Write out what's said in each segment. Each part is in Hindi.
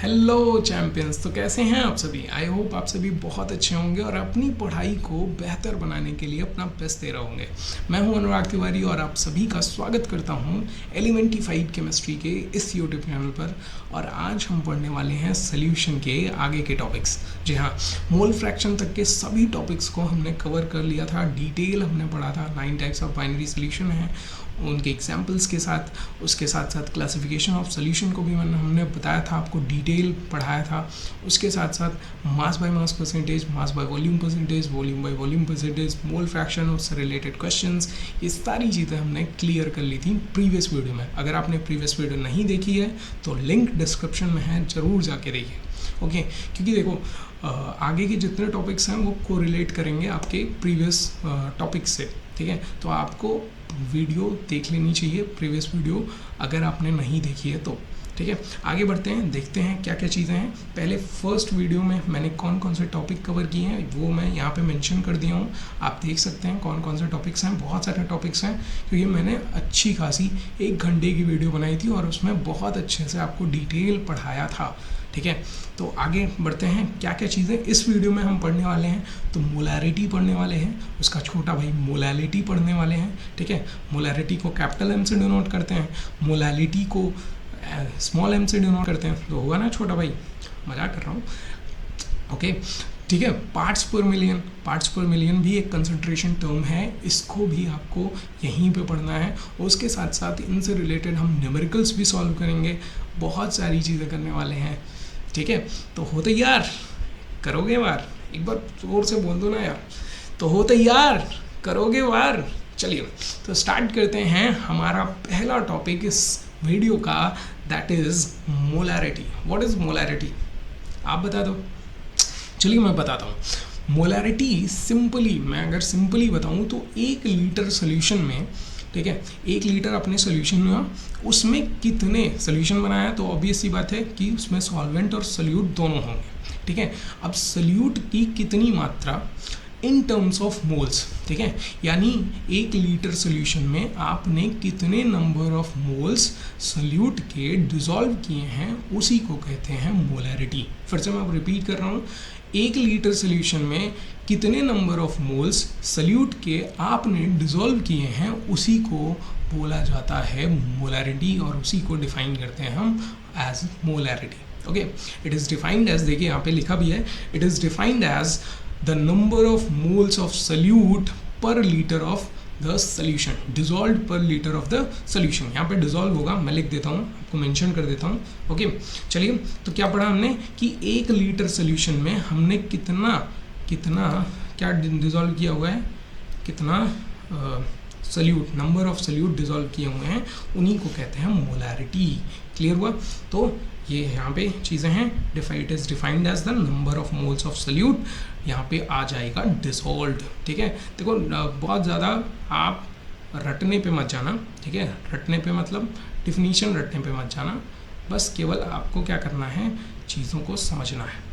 Hello champions. तो कैसे हैं आप सभी? आई होप आप सभी बहुत अच्छे होंगे और अपनी पढ़ाई को बेहतर बनाने के लिए अपना बेस्ट दे रहे होंगे। मैं हूं अनुराग तिवारी और आप सभी का स्वागत करता हूं एलिमेंटिफाइड केमिस्ट्री के इस यूट्यूब चैनल पर। और आज हम पढ़ने वाले हैं सोल्यूशन के आगे के टॉपिक्स। जी हाँ, मोल फ्रैक्शन तक के सभी टॉपिक्स को हमने कवर कर लिया था, डिटेल हमने पढ़ा था। 9 टाइप्स ऑफ बाइनरी सोल्यूशन है, उनके एग्जाम्पल्स के साथ, उसके साथ साथ क्लासिफिकेशन ऑफ सोल्यूशन को भी हमने बताया था, आपको डिटेल पढ़ाया था। उसके साथ साथ mass by mass percentage, mass by volume percentage, volume by volume percentage, mole fraction, उससे रिलेटेड क्वेश्चंस, ये सारी चीज़ें हमने क्लियर कर ली थी प्रीवियस वीडियो में। अगर आपने प्रीवियस वीडियो नहीं देखी है तो लिंक डिस्क्रिप्शन में है, ज़रूर जाके देखिए। ओके, क्योंकि देखो आगे के जितने टॉपिक्स हैं वो कोरिलेट करेंगे आपके प्रीवियस टॉपिक्स से, ठीक है। तो आपको वीडियो देख लेनी चाहिए, प्रीवियस वीडियो, अगर आपने नहीं देखी है तो, ठीक है। आगे बढ़ते हैं, देखते हैं क्या क्या चीज़ें हैं। पहले फर्स्ट वीडियो में मैंने कौन कौन से टॉपिक कवर किए हैं वो मैं यहाँ पे मेंशन कर दिया हूँ, आप देख सकते हैं कौन कौन से टॉपिक्स हैं। बहुत सारे टॉपिक्स हैं क्योंकि मैंने अच्छी खासी 1 घंटे की वीडियो बनाई थी और उसमें बहुत अच्छे से आपको डिटेल पढ़ाया था, ठीक है। तो आगे बढ़ते हैं, क्या क्या चीज़ें इस वीडियो में हम पढ़ने वाले हैं। तो मोलैरिटी पढ़ने वाले हैं, उसका छोटा भाई मोलैलिटी पढ़ने वाले हैं, ठीक है। मोलैरिटी को कैपिटल एम से डिनोट करते हैं, मोलैलिटी को स्मॉल एम से डिनोट करते हैं, तो होगा ना छोटा भाई, मजाक कर रहा हूँ, ओके, ठीक है। Parts per million, parts per million भी एक कंसंट्रेशन टर्म है, इसको भी आपको यहीं पे पढ़ना है। उसके साथ साथ इनसे रिलेटेड हम न्यूमेरिकल्स भी सॉल्व करेंगे, बहुत सारी चीज़ें करने वाले हैं, ठीक है। तो हो तैयार, करोगे वार? एक बार जोर से बोल दो ना यार। तो हो तैयार, करोगे वार? चलिए तो स्टार्ट करते हैं हमारा पहला टॉपिक इस वीडियो का, that is molarity. What is molarity? आप बता दो। चलिए मैं बताता हूँ। मोलैरिटी सिंपली, मैं अगर सिंपली बताऊँ तो 1 लीटर सोल्यूशन में, ठीक है, 1 लीटर अपने सोल्यूशन में, उसमें कितने सोल्यूशन बनाया, तो ऑब्वियस सी बात है कि उसमें सॉल्वेंट और सोल्यूट दोनों होंगे, ठीक है। अब सोल्यूट की कितनी मात्रा इन टर्म्स ऑफ मोल्स, ठीक है, यानी 1 लीटर सोल्यूशन में आपने कितने नंबर ऑफ मोल्स सोल्यूट के डिसॉल्व किए हैं, उसी को कहते हैं मोलैरिटी। फिर से मैं रिपीट कर रहा हूँ, 1 लीटर सोल्यूशन में कितने नंबर ऑफ मोल्स सोल्यूट के आपने डिसॉल्व किए हैं, उसी को बोला जाता है मोलैरिटी, और उसी को डिफाइन करते हैं हम as molarity. Okay, it is defined as, देखिए यहाँ पे लिखा भी है, it is defined as the number of moles of solute per litre of the solution, dissolve per litre of the solution. यहाँ पे डिसॉल्व होगा, मैं लिख देता हूँ, आपको मेंशन कर देता हूँ। ओके, चलिए तो क्या पढ़ा हमने कि 1 लीटर सोल्यूशन में हमने कितना क्या डिसॉल्व किया हुआ है, कितना solute, number of solute dissolve किए हुए हैं, उन्हीं को कहते हैं मोलैरिटी। क्लियर हुआ? तो ये यहाँ पे चीज़ें हैं, it is defined as the number of moles of solute, यहाँ पे आ जाएगा डिसॉल्व्ड, ठीक है। देखो बहुत ज़्यादा आप रटने पे मत जाना, ठीक है, रटने पे मतलब डिफिनीशन रटने पे मत जाना, बस केवल आपको क्या करना है, चीज़ों को समझना है,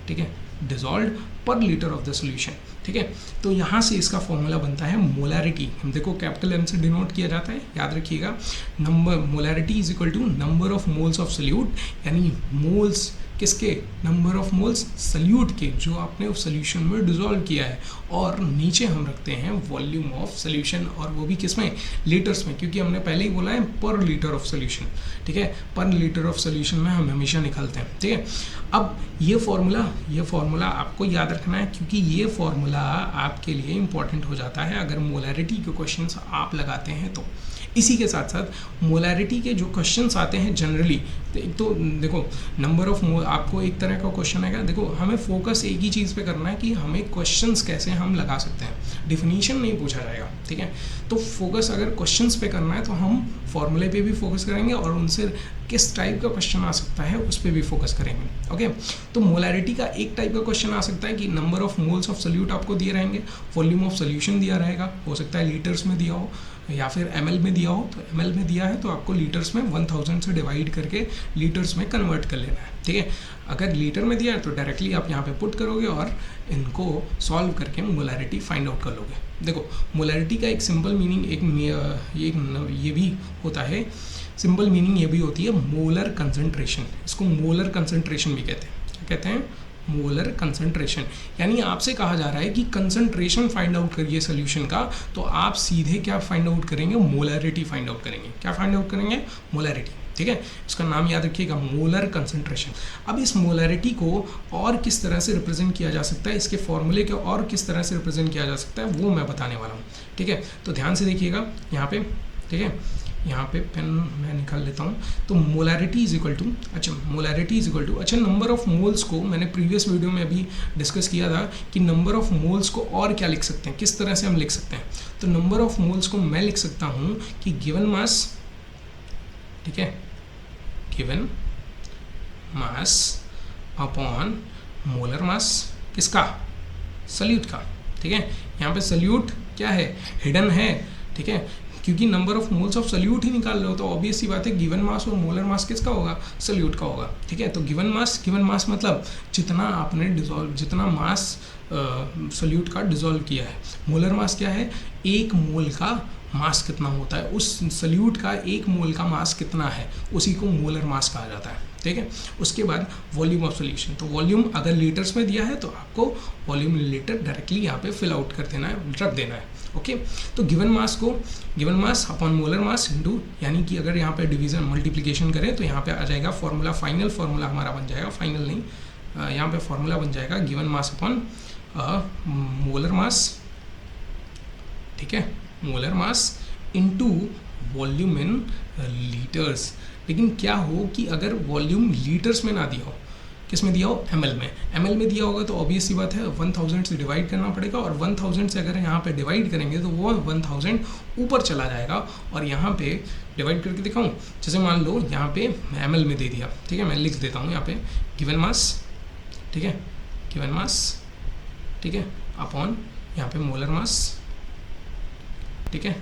ठीक है। डिसॉल्व्ड पर लीटर ऑफ द सोल्यूशन, ठीक है। तो यहाँ से इसका फॉर्मूला बनता है मोलैरिटी। हम देखो कैपिटल एम से डिनोट किया जाता है, याद रखिएगा, number, molarity is equal to number of moles of solute, यानी मोल्स किसके, नंबर ऑफ मोल्स सोल्यूट के, जो आपने उस सोल्यूशन में डिसॉल्व किया है, और नीचे हम रखते हैं वॉल्यूम ऑफ सोल्यूशन, और वो भी किसमें, लीटर्स में, क्योंकि हमने पहले ही बोला है पर लीटर ऑफ सोल्यूशन, ठीक है। पर लीटर ऑफ सोल्यूशन में हम हमेशा निकालते हैं, ठीक है। अब ये फॉर्मूला आपको याद रखना है, क्योंकि ये फॉर्मूला आपके लिए इंपॉर्टेंट हो जाता है अगर मोलैरिटी के क्वेश्चंस आप लगाते हैं तो। इसी के साथ साथ मोलैरिटी के जो क्वेश्चंस आते हैं जनरली, एक तो देखो नंबर ऑफ मोल, आपको एक तरह का क्वेश्चन आएगा, देखो हमें फोकस एक ही चीज़ पे करना है कि हमें क्वेश्चंस कैसे हम लगा सकते हैं, डिफिनीशन नहीं पूछा जाएगा, ठीक है। तो फोकस अगर क्वेश्चंस पे करना है तो हम फॉर्मूले पे भी फोकस करेंगे, और उनसे किस टाइप का क्वेश्चन आ सकता है उस पर भी फोकस करेंगे। ओके, तो मोलैरिटी का एक टाइप का क्वेश्चन आ सकता है कि number of moles of solute आपको दिए रहेंगे, वॉल्यूम ऑफ सोल्यूशन दिया रहेगा, हो सकता है लीटर्स में दिया हो या फिर ml में दिया हो, तो ml में दिया है तो आपको लीटर्स में 1000 से डिवाइड करके लीटर्स में कन्वर्ट कर लेना है, ठीक है। अगर लीटर में दिया है तो डायरेक्टली आप यहाँ पे पुट करोगे और इनको सॉल्व करके मोलैरिटी फाइंड आउट कर लोगे। देखो मोलैरिटी का एक सिंपल मीनिंग ये भी होता है, सिंपल मीनिंग ये भी होती है मोलर कंसंट्रेशन, इसको मोलर कंसंट्रेशन भी कहते हैं। क्या कहते हैं? Molar concentration. यानी आपसे कहा जा रहा है कि कंसंट्रेशन फाइंड आउट करिए सोल्यूशन का, तो आप सीधे क्या फाइंड आउट करेंगे? मोलैरिटी फाइंड आउट करेंगे। क्या फाइंड आउट करेंगे? मोलैरिटी। ठीक है, इसका नाम याद रखिएगा, मोलर कंसंट्रेशन। अब इस मोलैरिटी को और किस तरह से रिप्रेजेंट किया जा सकता है, इसके फॉर्मूले को और किस तरह से रिप्रेजेंट किया जा सकता है, वो मैं बताने वाला हूँ। ठीक है, तो ध्यान से देखिएगा यहाँ पे। ठीक है, यहाँ पे पेन मैं निकाल लेता हूँ। तो molarity is equal to, molarity is equal to, number of moles को मैंने प्रीवियस वीडियो में अभी डिस्कस किया था कि नंबर ऑफ मोल्स को और क्या लिख सकते हैं, किस तरह से हम लिख सकते हैं। तो नंबर ऑफ मोल्स को मैं लिख सकता हूँ कि गिवन मास, ठीक है, गिवन मास अपॉन मोलर मास किसका? सल्यूट का। ठीक है, यहाँ पे सल्यूट क्या है? हिडन है। ठीक है, क्योंकि number of moles of solute ही निकाल रहे हो, तो ऑब्वियस सी बात है गिवन मास और मोलर मास किसका होगा? सल्यूट का होगा। ठीक है, तो गिवन मास मतलब जितना आपने डिजोल्व, जितना मास सल्यूट का डिजोल्व किया है। मोलर मास क्या है? एक मोल का मास कितना होता है, उस सल्यूट का एक मोल का मास कितना है, उसी को मोलर मास कहा जाता है। ठीक है, उसके बाद वॉल्यूम ऑफ सॉल्यूशन। तो वॉल्यूम अगर लीटर्स में दिया है तो आपको वॉल्यूम लीटर डायरेक्टली यहाँ पे फिल आउट कर देना है, रख देना है। ओके, तो गिवन मास को, given mass upon molar mass into, यानी कि अगर यहाँ पे डिवीजन मल्टीप्लिकेशन करें तो यहाँ पे आ जाएगा फॉर्मूला, फाइनल फॉर्मूला हमारा बन जाएगा, फाइनल नहीं, यहाँ पे फॉर्मूला बन जाएगा गिवन मास अपॉन मोलर मास। ठीक है, molar mass into volume in litres. लेकिन क्या हो कि अगर वॉल्यूम लीटर्स में ना दिया हो, किस में दिया हो? ml में। ml में दिया होगा तो ऑब्वियस सी बात है 1000 से डिवाइड करना पड़ेगा, और 1000 से अगर यहाँ पे डिवाइड करेंगे तो वो 1000 ऊपर चला जाएगा। और यहाँ पे डिवाइड करके दिखाऊं, जैसे मान लो यहाँ पे ml में दे दिया। ठीक है, मैं लिख देता हूँ यहाँ पे गिवन मास, ठीक है, गिवन मास, ठीक है, अपॉन यहाँ पे मोलर मास, ठीक है,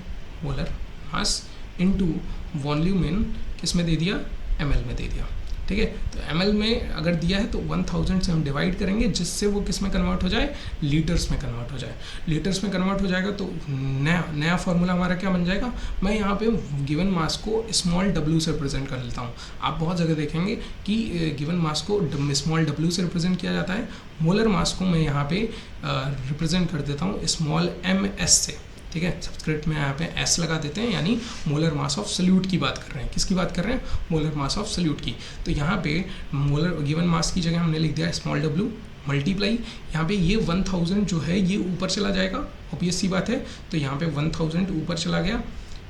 मोलर मास इनटू वॉल्यूम इन किस में दे दिया? ml में दे दिया। ठीक है, तो ml में अगर दिया है तो 1000 से हम डिवाइड करेंगे, जिससे वो किस में कन्वर्ट हो जाए? लीटर्स में कन्वर्ट हो जाए। लीटर्स में कन्वर्ट हो जाएगा तो नया फार्मूला हमारा क्या बन जाएगा? मैं यहाँ पे गिवन मास को स्मॉल w से रिप्रेजेंट कर लेता हूँ। आप बहुत जगह देखेंगे कि गिवन मास को स्मॉल w से रिप्रेजेंट किया जाता है। मोलर मास को मैं यहाँ पे रिप्रेजेंट कर देता हूँ स्मॉल ms से। ठीक है, सब्सक्रिप्ट में यहाँ पे s लगा देते हैं, यानी मोलर मास ऑफ सल्यूट की बात कर रहे हैं। किसकी बात कर रहे हैं? मोलर मास ऑफ सल्यूट की। तो यहाँ पे मोलर गिवन मास की जगह हमने लिख दिया स्मॉल w मल्टीप्लाई, यहाँ पे ये 1000 जो है ये ऊपर चला जाएगा, ऑब्वियस सी बात है। तो यहाँ पे 1000 ऊपर चला गया।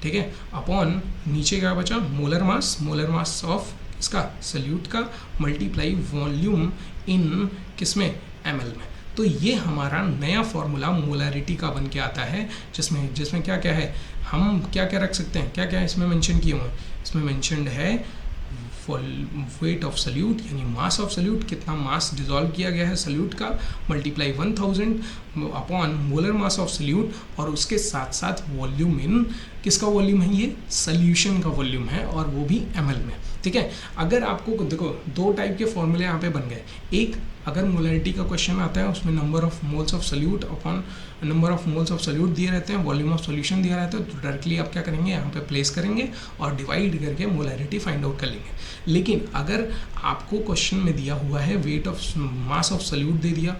ठीक है, अपॉन नीचे क्या बचा? मोलर मास ऑफ इसका सल्यूट का मल्टीप्लाई वॉल्यूम इन किसमें? ml में। तो ये हमारा नया फॉर्मूला मोलैरिटी का बन के आता है, जिसमें क्या क्या है, हम क्या क्या रख सकते हैं, क्या क्या इसमें मेंशन किए हुए हैं। इसमें मेंशनड है वेट ऑफ सल्यूट, यानी मास ऑफ सल्यूट, कितना मास डिजोल्व किया गया है सल्यूट का, multiply 1000 upon molar mass of salute, और उसके साथ साथ वॉल्यूम इन, किसका वॉल्यूम है? ये सल्यूशन का वॉल्यूम है, और वो भी ml में। ठीक है, अगर आपको देखो दो टाइप के फॉर्मूले यहाँ पे बन गए। एक, अगर मोलैरिटी का क्वेश्चन आता है उसमें number of moles of solute upon number of moles of salute दिए रहते हैं, वॉल्यूम ऑफ सॉल्यूशन दिया रहता है, तो डायरेक्टली आप क्या करेंगे? यहाँ पे प्लेस करेंगे और डिवाइड करके मोलैरिटी फाइंड आउट कर लेंगे। लेकिन अगर आपको क्वेश्चन में दिया हुआ है weight of mass of solute दे दिया,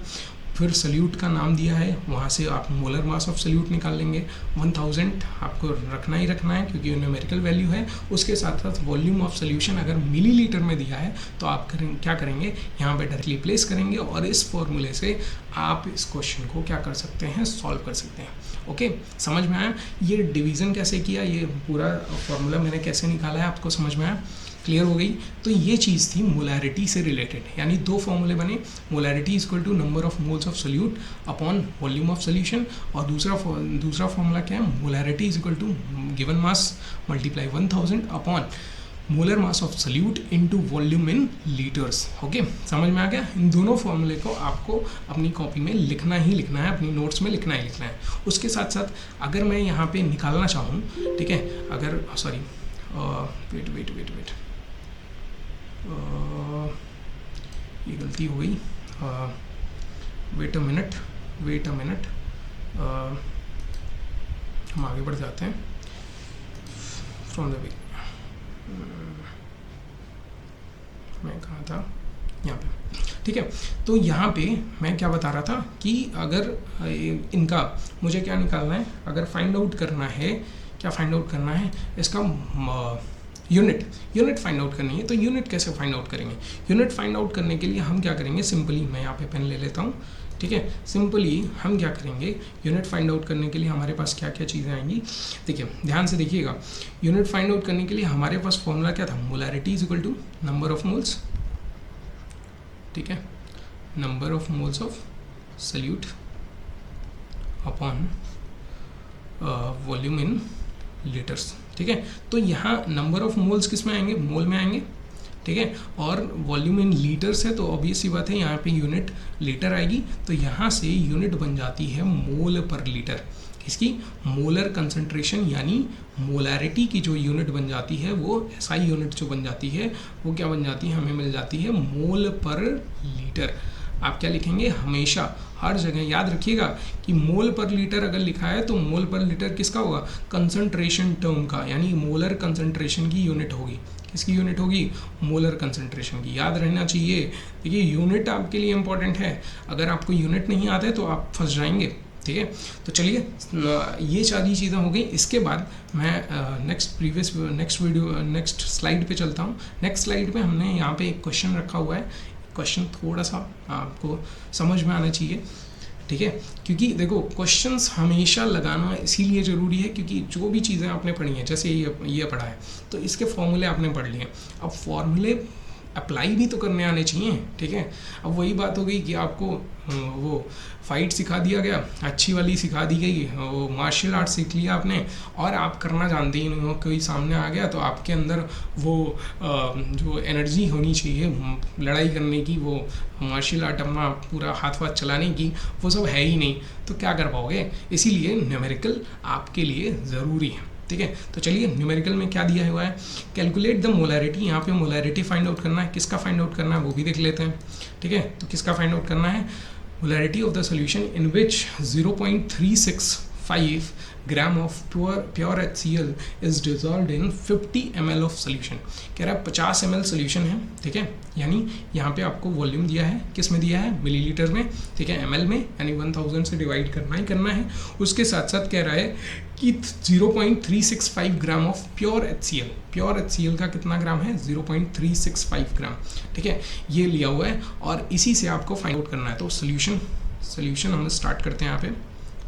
फिर सल्यूट का नाम दिया है, वहाँ से आप मोलर मास ऑफ सल्यूट निकाल लेंगे। 1000 आपको रखना ही रखना है क्योंकि न्यूमेरिकल वैल्यू है। उसके साथ साथ वॉल्यूम ऑफ सल्यूशन अगर मिलीलीटर में दिया है तो आप क्या करेंगे? यहाँ पे डायरेक्टली प्लेस करेंगे, और इस फॉर्मूले से आप इस क्वेश्चन को क्या कर सकते हैं? सॉल्व कर सकते हैं। ओके, समझ में आया? ये डिवीज़न कैसे किया, ये पूरा फॉर्मूला मैंने कैसे निकाला है, आपको समझ में आया? क्लियर हो गई? तो ये चीज़ थी मोलैरिटी से रिलेटेड, यानी दो फॉर्मूले बने, molarity is equal to number of moles of solute upon volume of solution, और दूसरा फॉर्मूला क्या है? Molarity is equal to given mass multiply 1000 upon molar mass of solute into volume in litres. Okay, समझ में आ गया? इन दोनों फॉर्मूले को आपको अपनी कॉपी में लिखना ही लिखना है, अपनी नोट्स में लिखना ही लिखना है। उसके साथ साथ अगर मैं यहाँ पे निकालना चाहूँ, ठीक है, अगर सॉरी वेट ये गलती हो गई, वेट अ मिनट, हम आगे बढ़ जाते हैं फ्रॉम द बिगिनिंग। मैं कहाँ था, यहाँ पे, ठीक है। तो यहाँ पे मैं क्या बता रहा था कि अगर इनका मुझे क्या निकालना है, अगर फाइंड आउट करना है, क्या फाइंड आउट करना है, इसका यूनिट फाइंड आउट करनी है। तो यूनिट कैसे फाइंड आउट करेंगे? यूनिट फाइंड आउट करने के लिए हम क्या करेंगे, सिंपली मैं यहाँ पे पेन ले लेता हूँ, ठीक है। सिंपली हम क्या करेंगे, यूनिट फाइंड आउट करने के लिए हमारे पास क्या क्या चीज़ें आएंगी, देखिए ध्यान से देखिएगा। यूनिट फाइंड आउट करने के लिए हमारे पास फॉर्मूला क्या था, molarity is equal to number of moles, ठीक है, number of moles of solute upon volume in litres, ठीक है। तो यहाँ नंबर ऑफ मोल्स किस में आएंगे, मोल में आएंगे, ठीक है, और वॉल्यूम इन लीटर्स है, तो ऑब्वियस सी बात है यहाँ पे यूनिट लीटर आएगी। तो यहाँ से यूनिट बन जाती है मोल पर लीटर, इसकी मोलर कंसंट्रेशन यानी मोलैरिटी की जो यूनिट बन जाती है वो एसआई यूनिट जो बन जाती है वो क्या बन जाती है, हमें मिल जाती है मोल पर लीटर। आप क्या लिखेंगे, हमेशा हर जगह याद रखिएगा कि मोल पर लीटर अगर लिखा है तो मोल पर लीटर किसका होगा, कंसंट्रेशन टर्म का, यानी मोलर कंसंट्रेशन की यूनिट होगी। किसकी यूनिट होगी, मोलर कंसंट्रेशन की, याद रहना चाहिए। देखिए यूनिट आपके लिए इंपॉर्टेंट है, अगर आपको यूनिट नहीं आते तो आप फंस जाएंगे, ठीक है। तो चलिए ये सारी चीज़ें हो गई। इसके बाद मैं नेक्स्ट स्लाइड पे चलता हूँ। नेक्स्ट स्लाइड पे हमने यहाँ पे एक क्वेश्चन रखा हुआ है। क्वेश्चन थोड़ा सा आपको समझ में आना चाहिए, ठीक है, क्योंकि देखो क्वेश्चंस हमेशा लगाना इसीलिए ज़रूरी है क्योंकि जो भी चीज़ें आपने पढ़ी हैं, जैसे ये पढ़ा है तो इसके फॉर्मूले आपने पढ़ लिए, अब फॉर्मूले अप्लाई भी तो करने आने चाहिए, ठीक है। अब वही बात हो गई कि आपको वो फाइट सिखा दिया गया, अच्छी वाली सिखा दी गई, वो मार्शल आर्ट सीख लिया आपने और आप करना जानते ही नहीं हो, कोई सामने आ गया तो आपके अंदर वो जो एनर्जी होनी चाहिए लड़ाई करने की, वो मार्शल आर्ट अपना पूरा हाथ वाथ चलाने की, वो सब है ही नहीं, तो क्या कर पाओगे। इसीलिए न्यूमेरिकल आपके लिए ज़रूरी है, ठीक है। तो चलिए न्यूमेरिकल में क्या दिया हुआ है, कैलकुलेट द मोलैरिटी, यहाँ पे मोलैरिटी फाइंड आउट करना है, किसका फाइंड आउट करना है वो भी देख लेते हैं, ठीक है। तो किसका फाइंड आउट करना है, molarity of the solution in which 0.365 gram of pure HCl is dissolved in 50 ml of solution. कह रहा है 50 ml सोल्यूशन है, ठीक है, यानी यहाँ पे आपको वॉल्यूम दिया है, किस में दिया है, मिलीलीटर में, ठीक है, ml में, यानी 1000 से डिवाइड करना ही करना है। उसके साथ साथ कह रहा है कि 0.365 ग्राम ऑफ प्योर HCl का कितना ग्राम है, 0.365 ग्राम, ठीक है, ये लिया हुआ है और इसी से आपको फाइंड आउट करना है। तो सोल्यूशन हम स्टार्ट करते हैं यहाँ पे,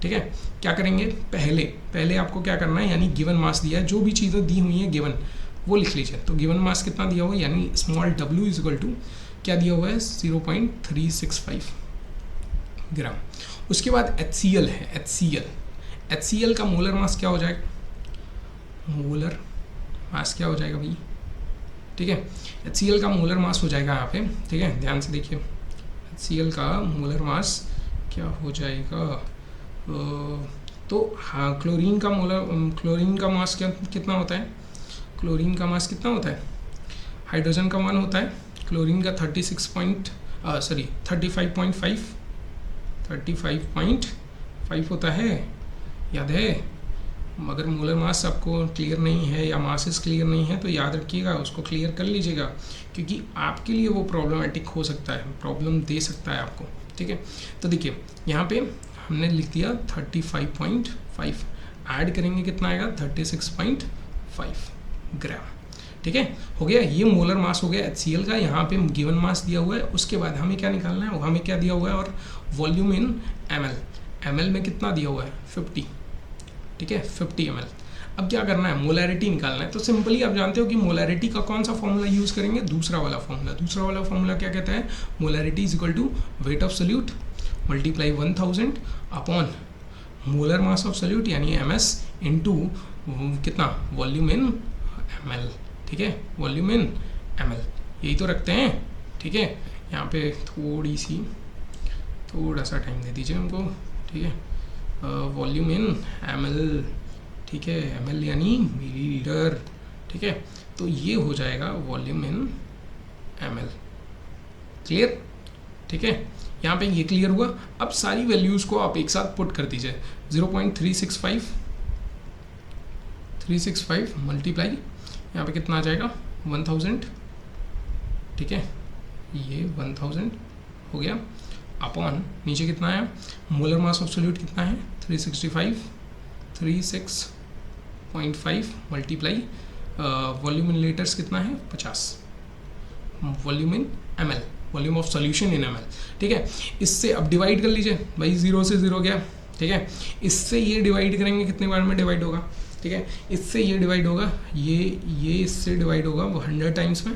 ठीक है। क्या करेंगे, पहले आपको क्या करना है, यानी गिवन मास दिया है, जो भी चीज़ें दी हुई हैं गिवन वो लिख लीजिए। तो गिवन मास कितना दिया हुआ है, यानी small w is equal to क्या दिया हुआ है, 0.365 ग्राम। उसके बाद HCl है, HCl का मोलर मास क्या हो जाएगा, मोलर मास क्या हो जाएगा भाई, ठीक है, HCl का मोलर मास हो जाएगा यहाँ पे, ठीक है, ध्यान से देखिए, HCl का मोलर मास क्या हो जाएगा, तो हाँ क्लोरीन का मास कितना होता है, क्लोरीन का मास कितना होता है, हाइड्रोजन का मान होता है क्लोरीन का 35.5 होता है, याद है। अगर मोलर मास आपको क्लियर नहीं है या मासेस क्लियर नहीं है तो याद रखिएगा, उसको क्लियर कर लीजिएगा क्योंकि आपके लिए वो प्रॉब्लमेटिक हो सकता है, प्रॉब्लम दे सकता है आपको, ठीक है। तो देखिए यहाँ पे हमने लिख दिया 35.5, ऐड करेंगे कितना आएगा, 36.5 ग्राम, ठीक है, हो गया। ये मोलर मास हो गया HCl का, यहाँ पे गिवन मास दिया हुआ है। उसके बाद हमें क्या निकालना है, हमें क्या दिया हुआ है, और वॉल्यूम इन ml में कितना दिया हुआ है, 50, ठीक है, 50 ml। अब क्या करना है, मोलैरिटी निकालना है। तो सिंपली आप जानते हो कि मोलैरिटी का कौन सा फॉर्मूला यूज़ करेंगे, दूसरा वाला फॉर्मूला क्या कहता है, molarity is equal to weight of solute multiply 1000 upon molar mass of solute यानी MS इनटू कितना, वॉल्यूम इन ml, ठीक है, वॉल्यूम इन ml, यही तो रखते हैं, ठीक है। यहाँ पे थोड़ा सा टाइम दे दीजिए हमको, ठीक है, वॉल्यूम इन ml, ठीक है, ml यानी मिलीलीटर, ठीक है। तो ये हो जाएगा वॉल्यूम इन ml, क्लियर, ठीक है। यहाँ पे ये क्लियर हुआ। अब सारी वैल्यूज़ को आप एक साथ पुट कर दीजिए, 0.365 मल्टीप्लाई यहाँ पे कितना आ जाएगा 1000, ठीक है, ये 1000 हो गया, अपॉन नीचे कितना आया, मोलर मास ऑफ सोल्यूट कितना है 365, 36.5 मल्टीप्लाई वॉल्यूम इन लीटर्स कितना है 50, volume in ml, volume of solution in ml, ठीक है। इससे अब डिवाइड कर लीजिए भाई, 0 से 0 गया, ठीक है। इससे ये डिवाइड करेंगे कितने बार में डिवाइड होगा, ठीक है। इससे ये डिवाइड होगा, ये इससे डिवाइड होगा वो 100 टाइम्स में,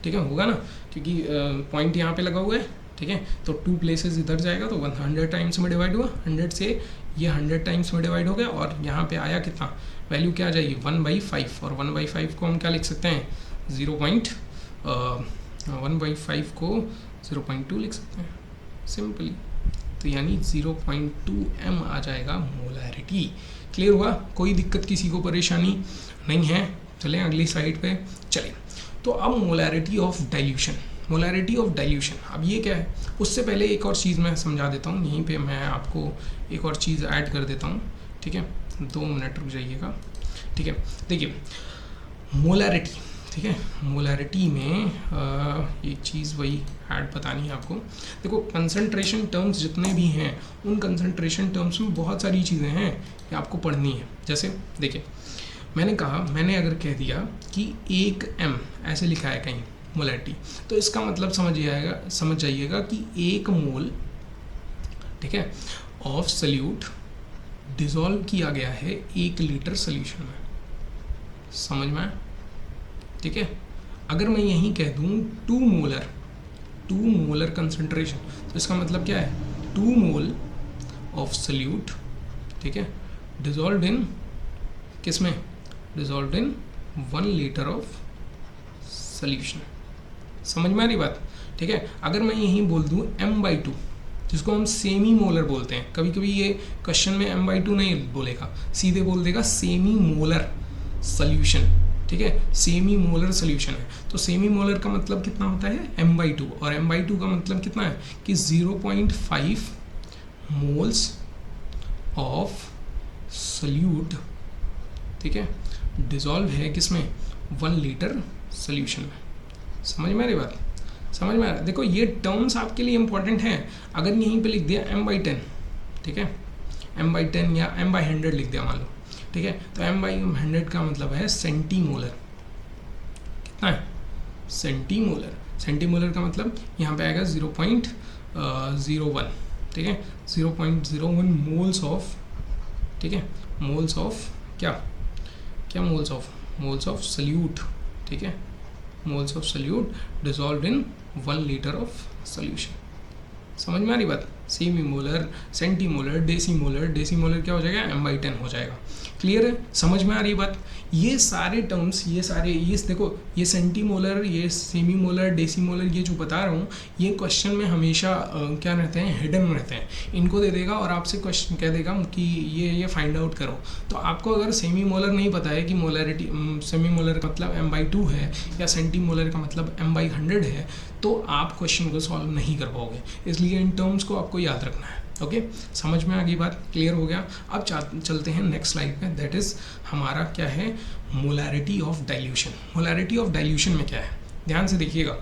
ठीक है, होगा ना, क्योंकि पॉइंट यहाँ पे लगा हुआ है, ठीक है। तो 2 प्लेसेस इधर जाएगा तो 100 टाइम्स में डिवाइड हुआ, 100 से ये 100 टाइम्स में डिवाइड हो गया, और यहाँ पे आया कितना, वैल्यू क्या आ जाएगी 1/5, और 1/5 को हम क्या लिख सकते हैं 1/5 को 0.2 लिख सकते हैं सिंपली, तो यानी 0.2 m आ जाएगा मोलैरिटी। क्लियर हुआ, कोई दिक्कत किसी को परेशानी नहीं है। चलें अगली स्लाइड पे चलें। तो अब molarity of dilution, molarity of dilution, अब ये क्या है, उससे पहले एक और चीज़ मैं समझा देता हूँ, यहीं पे मैं आपको एक और चीज़ ऐड कर देता हूँ, ठीक है, 2 मिनट रुक जाइएगा, ठीक है। देखिए मोलैरिटी, ठीक है, मोलैरिटी में एक चीज़ वही ऐड बतानी है आपको। देखो कंसंट्रेशन टर्म्स जितने भी हैं, उन कंसंट्रेशन टर्म्स में बहुत सारी चीज़ें हैं कि आपको पढ़नी है। जैसे देखिए मैंने अगर कह दिया कि 1 m ऐसे लिखा है कहीं मोलैरिटी, तो इसका मतलब समझ जाइएगा कि 1 मोल, ठीक है, ऑफ सल्यूट डिसॉल्व किया गया है 1 लीटर सोल्यूशन में, समझ में आया, ठीक है। अगर मैं यहीं कह दूं 2 मोलर कंसंट्रेशन, तो इसका मतलब क्या है 2 मोल ऑफ सल्यूट, ठीक है, डिसॉल्व्ड इन किसमें, dissolved in 1 litre of solution, समझ में आ रही बात, ठीक है। अगर मैं यहीं बोल दूं m/2, जिसको हम सेमी मोलर बोलते हैं, कभी कभी ये क्वेश्चन में m/2 नहीं बोलेगा, सीधे बोल देगा सेमी मोलर सॉल्यूशन, ठीक है, सेमी मोलर सॉल्यूशन है। तो सेमी मोलर का मतलब कितना होता है m/2, और m/2 का मतलब कितना है कि 0.5 मोल्स ऑफ सॉल्यूट, ठीक है, डिसॉल्व है किसमें 1 लीटर सॉल्यूशन में, समझ में आ रही बात, समझ में आ रहा है। देखो ये टर्म्स आपके लिए इंपॉर्टेंट हैं। अगर यहीं पे लिख दिया m/10, ठीक है, m/10 या m/100 लिख दिया मान लो, ठीक है, तो m/100 का मतलब है सेंटीमोलर, कितना है सेंटीमोलर, सेंटीमोलर का मतलब यहाँ पे आएगा 0.01, ठीक है, 0.01 मोल्स ऑफ, ठीक है, मोल्स ऑफ क्या मोल्स ऑफ सल्यूट, ठीक है, moles of salute dissolved in 1 litre of solution, समझ में आ रही बात। सेमी मोलर, सेंटीमोलर, डेसीमोलर क्या हो जाएगा m/10 हो जाएगा। क्लियर है, समझ में आ रही बात। ये सारे टर्म्स, ये देखो, ये सेंटीमोलर, ये सेमी मोलर, डेसीमोलर, ये जो बता रहा हूँ, ये क्वेश्चन में हमेशा क्या रहते हैं, हिडन रहते हैं। इनको दे देगा और आपसे क्वेश्चन कह देगा कि ये फाइंड आउट करो। तो आपको अगर सेमी मोलर नहीं पता है कि मोलैरिटी, सेमी मोलर का मतलब m/2 है या सेंटीमोलर का मतलब m/100 है, तो आप क्वेश्चन को सॉल्व नहीं कर पाओगे। इसलिए इन टर्म्स को आपको याद रखना है। ओके, समझ में आ गई बात, क्लियर हो गया। अब चलते हैं नेक्स्ट स्लाइड पे, दैट इज हमारा क्या है, molarity of dilution. Molarity of dilution में क्या है, ध्यान से देखिएगा।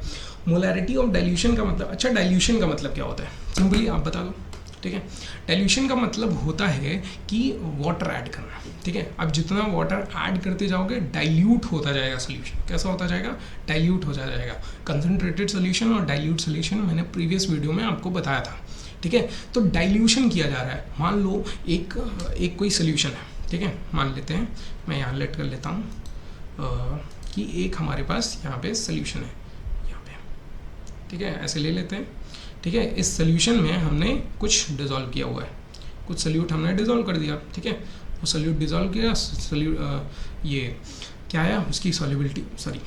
मोलैरिटी ऑफ डाइल्यूशन का मतलब, अच्छा डाइल्यूशन का मतलब क्या होता है, सिंपली आप बता दो, ठीक है। डाइल्यूशन का मतलब होता है कि वाटर ऐड करना, ठीक है। अब जितना वाटर ऐड करते जाओगे डाइल्यूट होता जाएगा सोल्यूशन। कैसा होता जाएगा, डाइल्यूट हो जाएगा। कंसंट्रेटेड सोल्यूशन और डाइल्यूट सोल्यूशन मैंने प्रीवियस वीडियो में आपको बताया था, ठीक है। तो डाइल्यूशन किया जा रहा है। मान लो एक कोई सोल्यूशन है, ठीक है, मान लेते हैं, मैं यहाँ लेट कर लेता हूँ कि एक हमारे पास यहाँ पे सोल्यूशन है, यहाँ पे, ठीक है, ऐसे ले लेते हैं, ठीक है। इस सोल्यूशन में हमने कुछ डिसॉल्व किया हुआ है, कुछ सोल्यूट हमने डिसॉल्व कर दिया, ठीक है। वो सोल्यूट डिसॉल्व किया, ये क्या आया, उसकी सॉल्युबिलिटी, सॉरी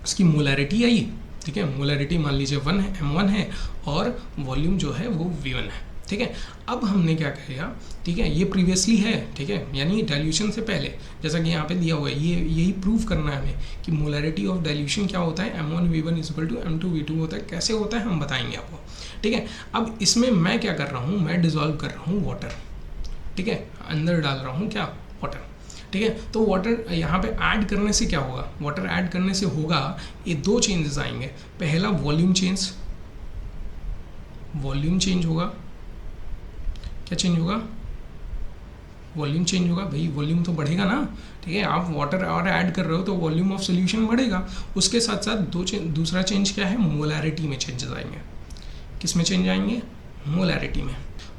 उसकी मोलैरिटी आई, ठीक है। मोलैरिटी मान लीजिए 1 है, m1 है, और वॉल्यूम जो है वो v1 है, ठीक है। अब हमने क्या किया, ठीक है, ये प्रीवियसली है, ठीक है, यानी डाइल्यूशन से पहले, जैसा कि यहाँ पे दिया हुआ है, ये यही प्रूव करना है हमें कि मोलैरिटी ऑफ डाइल्यूशन क्या होता है, m1v1 = m2v2 होता है। कैसे होता है हम बताएंगे आपको, ठीक है। अब इसमें मैं क्या कर रहा हूँ, मैं डिसॉल्व कर रहा हूँ वाटर, ठीक है, अंदर डाल रहा हूँ क्या, वाटर, ठीक है। तो वाटर यहाँ पे ऐड करने से क्या होगा, वाटर ऐड करने से होगा ये दो चेंजेस आएंगे। पहला वॉल्यूम चेंज, वॉल्यूम चेंज होगा। क्या चेंज होगा, वॉल्यूम चेंज होगा। भाई वॉल्यूम तो बढ़ेगा ना, ठीक है। आप वाटर और ऐड कर रहे हो तो वॉल्यूम ऑफ सोल्यूशन बढ़ेगा। उसके साथ साथ दूसरा चेंज क्या है, मोलैरिटी में चेंजेस आएंगे। किस में चेंज आएंगे, मोलैरिटी में,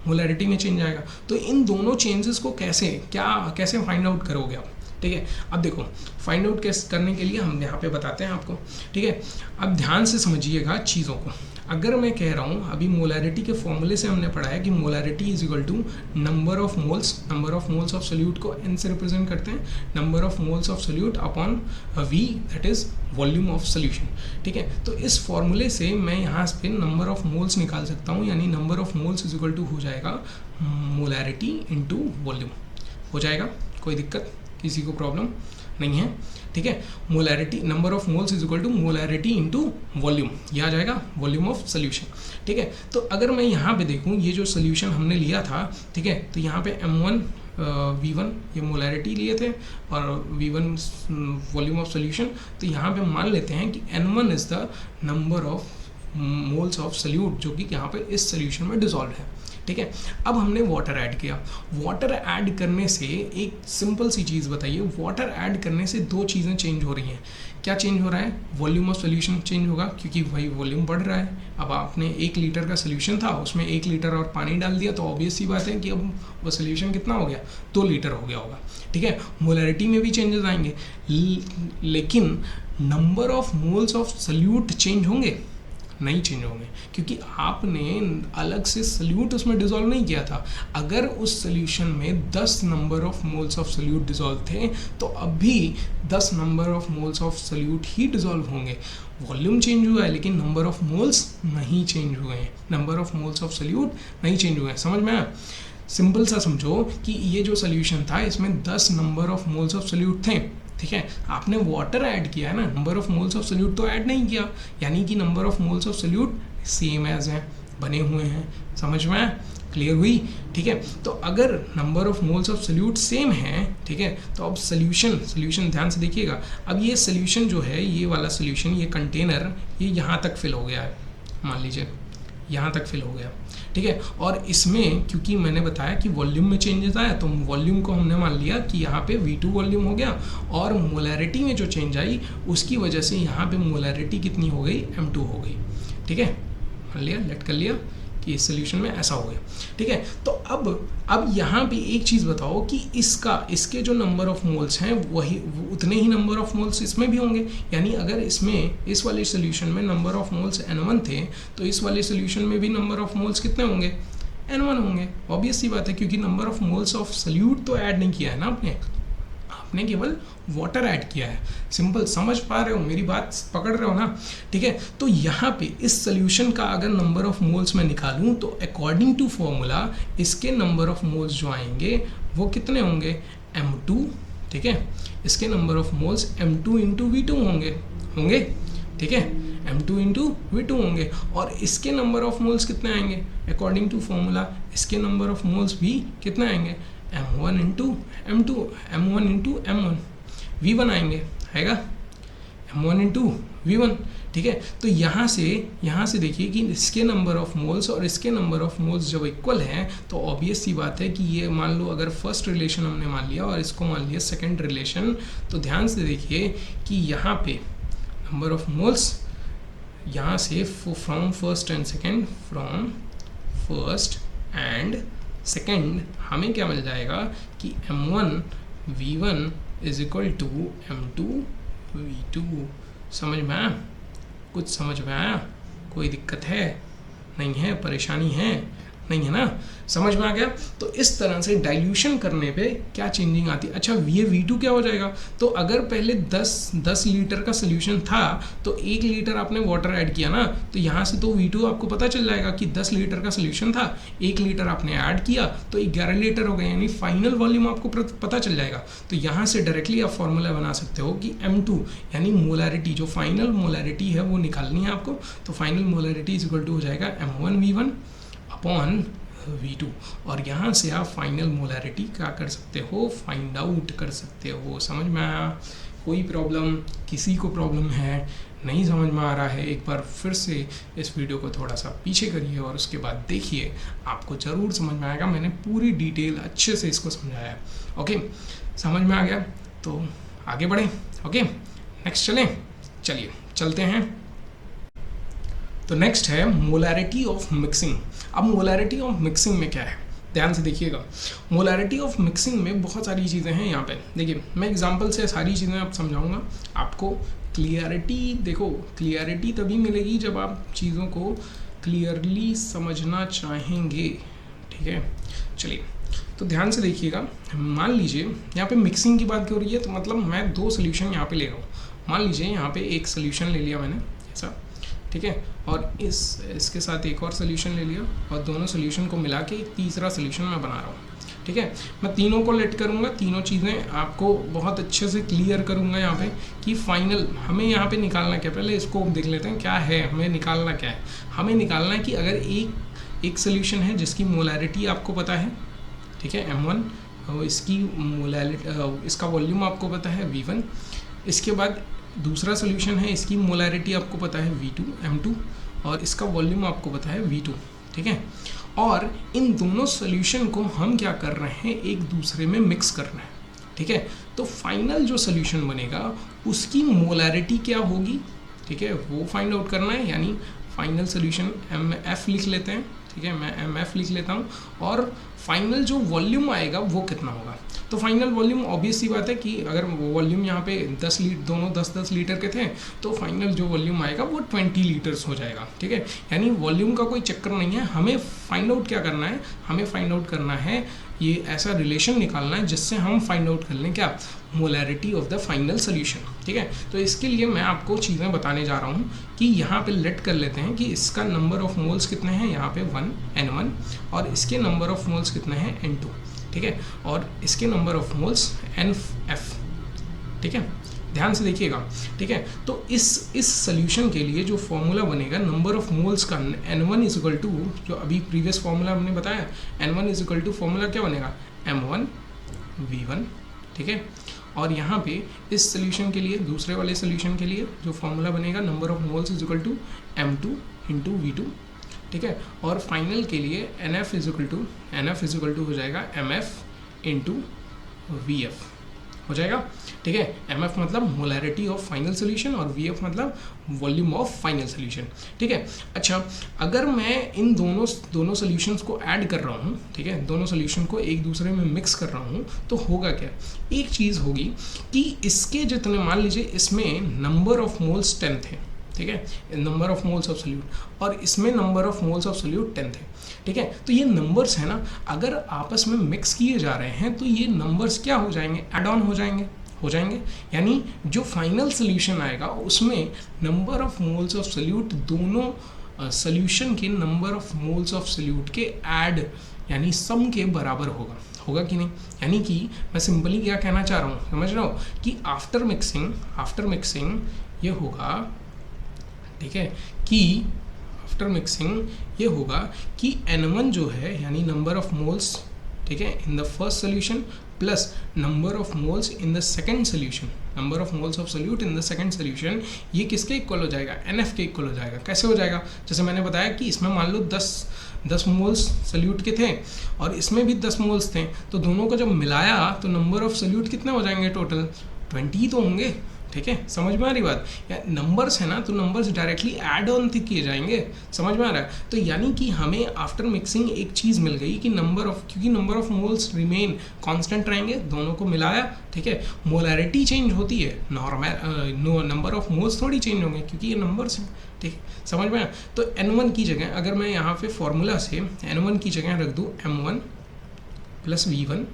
मोलैरिटी में चेंज आएगा। तो इन दोनों चेंजेस को कैसे फाइंड आउट करोगे आप, ठीक है। अब देखो फाइंड आउट कैसे करने के लिए हम यहाँ पे बताते हैं आपको, ठीक है। अब ध्यान से समझिएगा चीज़ों को। अगर मैं कह रहा हूँ अभी मोलैरिटी के फॉर्मूले से हमने पढ़ा है कि molarity is equal to number of moles of solute को n से रिप्रेजेंट करते हैं, number of moles of solute upon v that is volume of solution, ठीक है। तो इस फॉर्मूले से मैं यहाँ पे नंबर ऑफ मोल्स निकाल सकता हूँ, यानी number of moles is equal to हो जाएगा मोलैरिटी इंटू वॉल्यूम, हो जाएगा। कोई दिक्कत, किसी को प्रॉब्लम नहीं है, ठीक है। Molarity number of moles is equal to molarity into volume, यह आ जाएगा वॉल्यूम ऑफ सोल्यूशन, ठीक है। तो अगर मैं यहाँ पे देखूँ ये जो सोल्यूशन हमने लिया था, ठीक है, तो यहाँ पे m1 v1 ये मोलैरिटी लिए थे और v1 वॉल्यूम ऑफ सोल्यूशन। तो यहाँ पे मान लेते हैं कि n1 is the number of moles of solute जो कि यहाँ पे इस सोल्यूशन में डिसॉल्व है, ठीक है। अब हमने वाटर ऐड किया। वाटर ऐड करने से एक सिंपल सी चीज़ बताइए, वाटर ऐड करने से दो चीज़ें चेंज हो रही हैं। क्या चेंज हो रहा है, वॉल्यूम ऑफ सोल्यूशन चेंज होगा क्योंकि भाई वॉल्यूम बढ़ रहा है। अब आपने 1 लीटर का सोल्यूशन था, उसमें 1 लीटर और पानी डाल दिया तो ऑब्वियस सी बात है कि अब वो सोल्यूशन कितना हो गया, 2 लीटर हो गया होगा, ठीक है। मोलैरिटी में भी चेंजेस आएंगे, लेकिन number of moles of solute change होंगे, नहीं चेंज होंगे, क्योंकि आपने अलग से सोल्यूट उसमें डिसॉल्व नहीं किया था। अगर उस सोल्यूशन में 10 number of moles of solute dissolve थे तो अब भी 10 number of moles of solute he dissolve होंगे। वॉल्यूम चेंज हुआ है लेकिन नंबर ऑफ मोल्स नहीं चेंज हुए हैं, number of moles of solute नहीं चेंज हुए हैं। समझ में आया? सिंपल सा समझो कि ये जो सोल्यूशन था इसमें 10 number of moles of solute थे, ठीक है। आपने वाटर ऐड किया है ना, number of moles of solute तो ऐड नहीं किया, यानी कि number of moles of solute same as हैं, बने हुए हैं। समझ में आया? क्लियर हुई? ठीक है। तो अगर number of moles of solute same है, ठीक है, तो अब सोल्यूशन ध्यान से देखिएगा। अब ये सोल्यूशन जो है, ये वाला सोल्यूशन, ये कंटेनर, ये यहाँ तक फिल हो गया है, मान लीजिए यहाँ तक फिल हो गया, ठीक है। और इसमें क्योंकि मैंने बताया कि वॉल्यूम में चेंजेस आया तो वॉल्यूम को हमने मान लिया कि यहाँ पे V2 वॉल्यूम हो गया, और मोलैरिटी में जो चेंज आई उसकी वजह से यहाँ पे मोलैरिटी कितनी हो गई, M2 हो गई, ठीक है। मान लिया, लेट कर लिया कि इस सोल्यूशन में ऐसा हो गया, ठीक है। तो अब यहाँ पे एक चीज़ बताओ कि इसके जो नंबर ऑफ मोल्स हैं वही उतने ही नंबर ऑफ मोल्स इसमें भी होंगे। यानी अगर इसमें इस वाले सोल्यूशन में नंबर ऑफ मोल्स N1 थे तो इस वाले सोल्यूशन में भी नंबर ऑफ मोल्स कितने होंगे, N1 होंगे। ऑब्वियस सी बात है, क्योंकि number of moles of solute तो ऐड नहीं किया है ना आपने केवल वाटर ऐड किया है। सिंपल, समझ पा रहे हो मेरी बात, पकड़ रहे हो ना? ठीक है। तो यहाँ पे इस सोल्यूशन का अगर नंबर ऑफ मोल्स मैं निकालूं तो अकॉर्डिंग टू फॉर्मूला इसके नंबर ऑफ मोल्स जो आएंगे वो कितने होंगे, M2, ठीक है। इसके number of moles M2 into V2 होंगे, ठीक है, M2 इंटू V2 होंगे। और इसके नंबर ऑफ मोल्स कितने आएंगे अकॉर्डिंग टू फॉर्मूला, इसके नंबर ऑफ मोल्स भी कितने आएंगे, M1 into M2, M1 into M1 V1 आएगा M1 इंटू V1, ठीक है। तो यहाँ से देखिए कि इसके नंबर ऑफ मोल्स और इसके नंबर ऑफ मोल्स जब इक्वल हैं तो ऑब्वियस सी बात है कि ये मान लो अगर फर्स्ट रिलेशन हमने मान लिया और इसको मान लिया सेकंड रिलेशन, तो ध्यान से देखिए कि यहाँ पे नंबर ऑफ मोल्स यहाँ से from first and second, from first and second हमें क्या मिल जाएगा कि M1 V1 is equal to M2 V2। समझ में आया? कुछ समझ में आया? कोई दिक्कत है? नहीं है? परेशानी है? नहीं है ना? समझ में आ गया? तो इस तरह से डाइल्यूशन करने पे क्या चेंजिंग आती है। अच्छा, ये V2 क्या हो जाएगा, तो अगर पहले 10 लीटर का सोल्यूशन था तो 1 लीटर आपने वाटर ऐड किया ना, तो यहाँ से तो V2 आपको पता चल जाएगा कि 10 लीटर का सोल्यूशन था, 1 लीटर आपने ऐड किया तो 11 लीटर हो गए, यानी फाइनल वॉल्यूम आपको पता चल जाएगा। तो यहाँ से डायरेक्टली आप फॉर्मूला बना सकते हो कि M2 यानी मोलैरिटी, जो फाइनल मोलैरिटी है वो निकालनी है आपको। तो final molarity is equal to हो जाएगा M1 V1 अपॉन V2 और यहाँ से आप फाइनल मोलैरिटी क्या कर सकते हो, फाइंड आउट कर सकते हो। समझ में आया? कोई प्रॉब्लम, किसी को प्रॉब्लम है, नहीं समझ में आ रहा है, एक बार फिर से इस वीडियो को थोड़ा सा पीछे करिए और उसके बाद देखिए, आपको ज़रूर समझ में आएगा। मैंने पूरी डिटेल अच्छे से इसको समझाया है। ओके, समझ में आ गया? तो आगे बढ़ें। ओके, नेक्स्ट चलिए चलते हैं। तो नेक्स्ट है मोलैरिटी ऑफ मिक्सिंग। अब मोलैरिटी ऑफ मिक्सिंग में क्या है, ध्यान से देखिएगा। मोलैरिटी ऑफ मिक्सिंग में बहुत सारी चीज़ें हैं। यहाँ पे देखिए, मैं एग्जांपल से सारी चीज़ें आप समझाऊंगा आपको। क्लियरिटी, देखो क्लियरिटी तभी मिलेगी जब आप चीज़ों को क्लियरली समझना चाहेंगे। ठीक है, चलिए तो ध्यान से देखिएगा। मान लीजिए यहाँ पे मिक्सिंग की बात हो रही है, तो मतलब मैं दो सोल्यूशन यहाँ पे ले रहा हूँ। मान लीजिए यहाँ पे एक सोल्यूशन ले लिया मैंने ऐसा, ठीक है, और इसके साथ एक और सोल्यूशन ले लिया और दोनों सोल्यूशन को मिला के एक तीसरा सोल्यूशन मैं बना रहा हूँ। ठीक है, मैं तीनों को लेट करूँगा, तीनों चीज़ें आपको बहुत अच्छे से क्लियर करूँगा यहाँ पे कि फाइनल हमें यहाँ पे निकालना क्या। पहले इसको देख लेते हैं क्या है, हमें निकालना क्या है। हमें निकालना है कि अगर एक सोल्यूशन है जिसकी मोलैरिटी आपको पता है, ठीक है, M1, और इसकी मोलैरिटी, इसका वॉल्यूम आपको पता है V1। इसके बाद दूसरा सोल्यूशन है, इसकी मोलैरिटी आपको पता है V2 M2 और इसका वॉल्यूम आपको पता है V2। ठीक है, और इन दोनों सोल्यूशन को हम क्या कर रहे हैं, एक दूसरे में मिक्स करना है। ठीक है, तो फाइनल जो सोल्यूशन बनेगा उसकी मोलैरिटी क्या होगी, ठीक है, वो फाइंड आउट करना है। यानी फाइनल सोल्यूशन MF लिख लेते हैं। ठीक है, मैं MF लिख लेता हूँ और फाइनल जो वॉल्यूम आएगा वो कितना होगा। तो फाइनल वॉल्यूम ऑब्वियस सी बात है कि अगर वॉल्यूम यहाँ पे 10 लीटर, दोनों 10-10 लीटर के थे, तो फाइनल जो वॉल्यूम आएगा वो 20 लीटर्स हो जाएगा। ठीक है, यानी वॉल्यूम का कोई चक्कर नहीं है। हमें फाइंड आउट क्या करना है, हमें फाइंड आउट करना है ये ऐसा रिलेशन निकालना है जिससे हम फाइंड आउट कर लें क्या, molarity of the final solution. ठीक है, तो इसके लिए मैं आपको चीज़ें बताने जा रहा हूँ कि यहाँ पे लेट कर लेते हैं कि इसका नंबर ऑफ मोल्स कितने हैं, यहाँ पे 1 N1 और इसके नंबर ऑफ मोल्स कितने हैं N2। ठीक है, और इसके नंबर ऑफ मोल्स NF। ठीक है, ध्यान से देखिएगा। ठीक है, तो इस सोल्यूशन के लिए जो फॉर्मूला बनेगा नंबर ऑफ मोल्स का, N1 इज इक्वल टू, जो अभी प्रीवियस फॉर्मूला हमने बताया, N1 is equal to formula क्या बनेगा, M1 V1। ठीक है, और यहाँ पे इस सोल्यूशन के लिए, दूसरे वाले सोल्यूशन के लिए जो फॉर्मूला बनेगा, number of moles is equal to M2 into V2। ठीक है, और फाइनल के लिए NF इज इक्वल टू हो जाएगा MF इंटू VF हो जाएगा। ठीक है, MF मतलब मोलैरिटी ऑफ फाइनल सोल्यूशन और VF मतलब वॉल्यूम ऑफ फाइनल सोल्यूशन। ठीक है, अच्छा, अगर मैं इन दोनों सोल्यूशंस को ऐड कर रहा हूँ, ठीक है, दोनों सोल्यूशन को एक दूसरे में मिक्स कर रहा हूँ, तो होगा क्या, एक चीज़ होगी कि इसके जितने, मान लीजिए इसमें नंबर ऑफ मोल्स 10 थे। ठीक है, number of moles of solute, और इसमें number of moles of solute 10 थे। ठीक है, तो ये नंबर्स है ना, अगर आपस में मिक्स किए जा रहे हैं तो ये नंबर्स क्या हो जाएंगे, एड ऑन हो जाएंगे। यानी जो फाइनल सोल्यूशन आएगा उसमें number of moles of solute दोनों सोल्यूशन के number of moles of solute के ऐड यानी सम के बराबर होगा कि नहीं। यानी कि मैं सिंपली क्या कहना चाह रहा हूँ, समझ रहे हो, कि आफ्टर मिक्सिंग ये होगा, ठीक है, कि आफ्टर मिक्सिंग ये होगा कि N1 जो है यानी नंबर ऑफ मोल्स, ठीक है, in the first solution plus number of moles in the second solution, number of moles of solute in the second solution, ये किसके इक्वल हो जाएगा, NF के इक्वल हो जाएगा। कैसे हो जाएगा, जैसे मैंने बताया कि इसमें मान लो 10 मोल्स सोल्यूट के थे और इसमें भी 10 मोल्स थे, तो दोनों को जब मिलाया तो नंबर ऑफ सोल्यूट कितने हो जाएंगे, टोटल 20 तो होंगे। ठीक है, समझ में आ रही बात, या नंबर्स है ना, तो नंबर्स डायरेक्टली ऐड ऑन किए जाएंगे। समझ में आ रहा है, तो यानी कि हमें आफ्टर मिक्सिंग एक चीज़ मिल गई कि क्योंकि number of moles remain constant रहेंगे, दोनों को मिलाया, ठीक है, मोलैरिटी चेंज होती है, नॉर्मल नंबर ऑफ मोल्स थोड़ी चेंज होंगे क्योंकि ये नंबर्स हैं। ठीक है, समझ में आया। तो N1 की जगह अगर मैं यहाँ पे फॉर्मूला से N1 की जगह रख दूँ M1 प्लस V1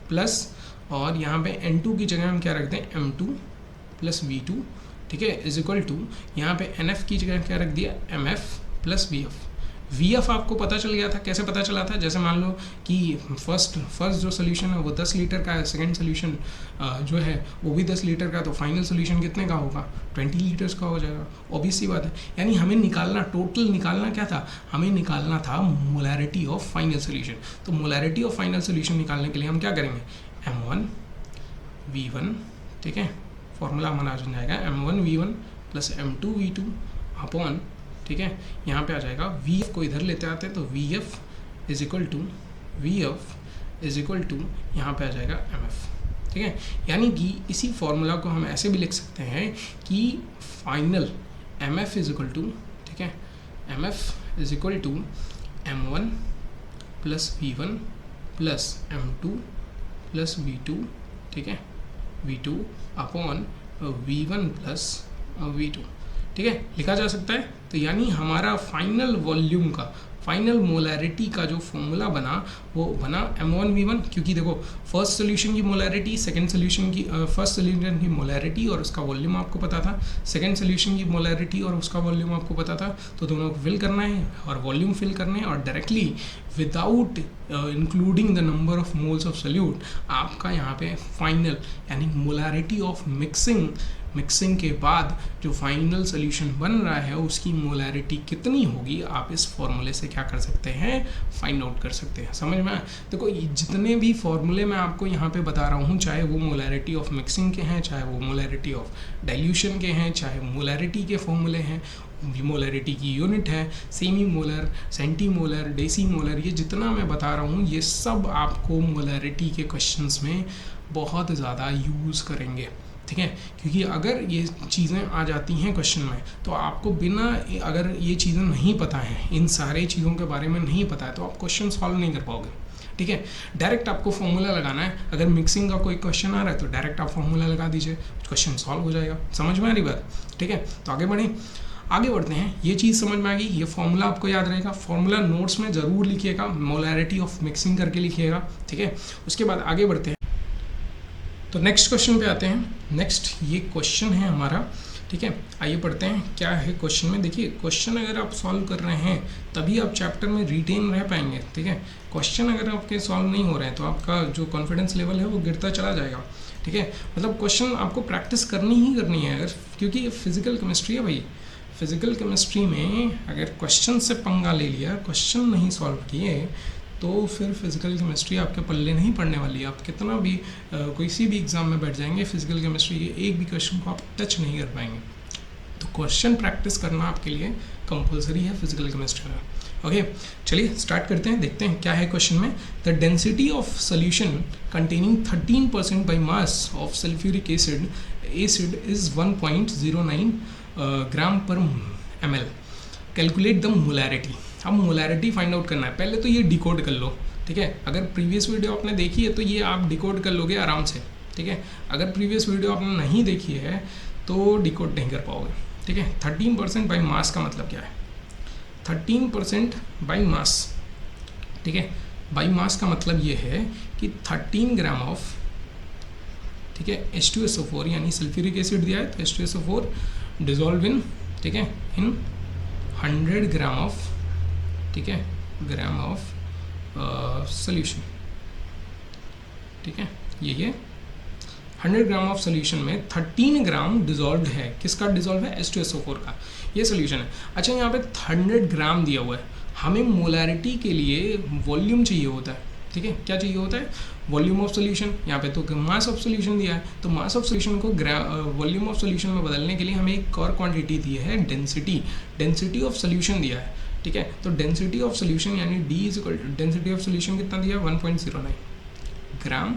प्लस, और यहाँ पे N2 की जगह हम क्या रखते हैं, M2 प्लस V2, ठीक है, इज इक्वल टू यहाँ पे NF की जगह क्या रख दिया, MF प्लस VF, VF आपको पता चल गया था, कैसे पता चला था, जैसे मान लो कि फर्स्ट जो सोल्यूशन है वो 10 लीटर का है, सेकंड सोल्यूशन जो है वो भी 10 लीटर का, तो फाइनल सोल्यूशन कितने का होगा, 20 लीटर्स का हो जाएगा। ऑब्वियस सी बात है, यानी हमें निकालना, टोटल निकालना क्या था, हमें निकालना था मोलैरिटी ऑफ फाइनल सोल्यूशन। तो मोलैरिटी ऑफ फाइनल सोल्यूशन निकालने के लिए हम क्या करेंगे, M1V1, ठीक है, फॉर्मूला हमारा आ जाएगा M1V1 प्लस M2V2 अपॉन, ठीक है, यहाँ पे आ जाएगा VF को इधर लेते आते हैं तो VF इज इक्वल टू यहाँ पे आ जाएगा MF, ठीक है। यानी कि इसी फॉर्मूला को हम ऐसे भी लिख सकते हैं कि final MF is equal to, ठीक है, MF is equal to M1 plus V1 plus M2 plus V2, ठीक है, V2 upon V1 plus V2, ठीक है, लिखा जा सकता है। तो यानी हमारा फाइनल वॉल्यूम का, फाइनल मोलैरिटी का जो फॉर्मूला बना वो बना M1V1, क्योंकि देखो फर्स्ट सोल्यूशन की मोलैरिटी, सेकंड सोल्यूशन की फर्स्ट सोल्यूशन की मोलैरिटी और उसका वॉल्यूम आपको पता था, सेकंड सोल्यूशन की मोलैरिटी और उसका वॉल्यूम आपको पता था, तो दोनों को फिल करना है और वॉल्यूम फिल करना है, और directly without including the number of moles of solute आपका यहाँ पे फाइनल यानी मोलैरिटी ऑफ मिक्सिंग के बाद जो फाइनल सोल्यूशन बन रहा है उसकी मोलैरिटी कितनी होगी, आप इस फॉर्मूले से क्या कर सकते हैं, फाइंड आउट कर सकते हैं। समझ में आया? देखो जितने भी फॉर्मूले मैं आपको यहाँ पे बता रहा हूँ, चाहे वो मोलैरिटी ऑफ मिक्सिंग के हैं, चाहे वो मोलैरिटी ऑफ डाइल्यूशन के हैं, चाहे मोलैरिटी के फॉर्मूले हैं, मोलैरिटी की यूनिट है, सेमी मोलर, सेंटीमोलर, डेसीमोलर, ये जितना मैं बता रहा हूँ ये सब आपको मोलैरिटी के क्वेश्चंस में बहुत ज़्यादा यूज़ करेंगे, ठीक है। क्योंकि अगर ये चीज़ें आ जाती हैं क्वेश्चन में तो आपको बिना, अगर ये चीज़ें नहीं पता हैं, इन सारे चीज़ों के बारे में नहीं पता है तो आप क्वेश्चन सॉल्व नहीं कर पाओगे, ठीक है। डायरेक्ट आपको फॉर्मूला लगाना है, अगर मिक्सिंग का कोई क्वेश्चन आ रहा है तो डायरेक्ट आप फॉर्मूला लगा दीजिए, क्वेश्चन सॉल्व हो जाएगा। समझ में आ रही बात? ठीक है, तो आगे बढ़ते हैं। ये चीज़ समझ में आ गई, ये फॉर्मूला आपको याद रहेगा, फॉर्मूला नोट्स में ज़रूर लिखिएगा, मोलैरिटी ऑफ मिक्सिंग करके लिखिएगा, ठीक है। उसके बाद आगे बढ़ते हैं, तो नेक्स्ट क्वेश्चन पे आते हैं। नेक्स्ट ये क्वेश्चन है हमारा, ठीक है, आइए पढ़ते हैं क्या है क्वेश्चन में। देखिए क्वेश्चन अगर आप सॉल्व कर रहे हैं तभी आप चैप्टर में रिटेन रह पाएंगे, ठीक है। क्वेश्चन अगर आपके सॉल्व नहीं हो रहे हैं तो आपका जो कॉन्फिडेंस लेवल है वो गिरता चला जाएगा, ठीक है। मतलब क्वेश्चन आपको प्रैक्टिस करनी ही करनी है, अगर, क्योंकि ये फिजिकल केमिस्ट्री है भाई। फिजिकल केमिस्ट्री में अगर क्वेश्चन से पंगा ले लिया, क्वेश्चन नहीं सॉल्व किए, तो फिर फिजिकल केमिस्ट्री आपके पल्ले नहीं पड़ने वाली है। आप कितना भी किसी भी एग्ज़ाम में बैठ जाएंगे, फिजिकल केमिस्ट्री के एक भी क्वेश्चन को आप टच नहीं कर पाएंगे। तो क्वेश्चन प्रैक्टिस करना आपके लिए कंपलसरी है फिजिकल केमिस्ट्री में। ओके, चलिए स्टार्ट करते हैं, देखते हैं क्या है क्वेश्चन में। The density of solution containing 13% by mass of sulphuric acid is 1.09 ग्राम पर ml। Calculate the molarity. अब मोलैरिटी फाइंड आउट करना है, पहले तो ये डिकोड कर लो, ठीक है। अगर प्रीवियस वीडियो आपने देखी है तो ये आप डिकोड कर लोगे आराम से, ठीक है। अगर प्रीवियस वीडियो आपने नहीं देखी है तो डिकोड नहीं कर पाओगे, ठीक है। 13% बाई मास का मतलब क्या है? 13% बाई मास, ठीक है। बाई मास का मतलब ये है कि 13 ग्राम ऑफ, ठीक है, H2SO4 यानी सल्फ्यूरिक एसिड दिया है तो H2SO4 डिजॉल्व इन, ठीक है, इन 100 ग्राम ऑफ, ठीक है, ग्राम ऑफ सोल्यूशन, ठीक है। ये 100 ग्राम ऑफ सोल्यूशन में 13 ग्राम डिजॉल्व है। किसका डिजॉल्व है? H2SO4 का। ये सोल्यूशन है। अच्छा, यहाँ पे 100 ग्राम दिया हुआ है, हमें मोलैरिटी के लिए वॉल्यूम चाहिए होता है, ठीक है। क्या चाहिए होता है? Volume of solution. यहाँ पे तो मास ऑफ सोल्यूशन दिया है, तो मास ऑफ सोल्यूशन को वॉल्यूम ऑफ सोल्यूशन में बदलने के लिए हमें एक और क्वांटिटी दी है, डेंसिटी ऑफ सोल्यूशन दिया है, ठीक है। तो डेंसिटी ऑफ सोल्यूशन यानी D is equal to, density of solution कितना दिया? 1.09 ग्राम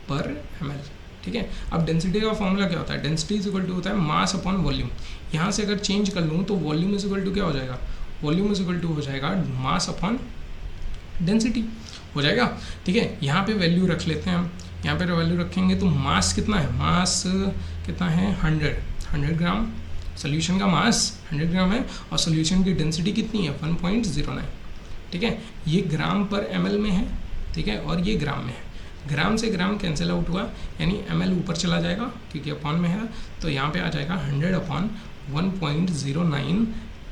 पर ml, ठीक है। अब डेंसिटी का फॉर्मूला क्या होता है? डेंसिटी इज इक्वल टू होता है मास अपॉन वॉल्यूम। यहाँ से अगर चेंज कर लूँ तो वॉल्यूम इज इक्वल टू क्या हो जाएगा? वॉल्यूम इज इक्वल टू हो जाएगा मास अपॉन डेंसिटी हो जाएगा, ठीक है। यहाँ पे वैल्यू रख लेते हैं हम, यहाँ पे वैल्यू रखेंगे तो मास कितना है? मास कितना है? 100 ग्राम। सोल्यूशन का मास 100 ग्राम है और सोल्यूशन की डेंसिटी कितनी है? 1.09, ठीक है। ये ग्राम पर ml में है, ठीक है, और ये ग्राम में है। ग्राम से ग्राम कैंसिल आउट हुआ यानी ml ऊपर चला जाएगा क्योंकि अपॉन में है, तो यहाँ पे आ जाएगा 100 अपॉन 1.09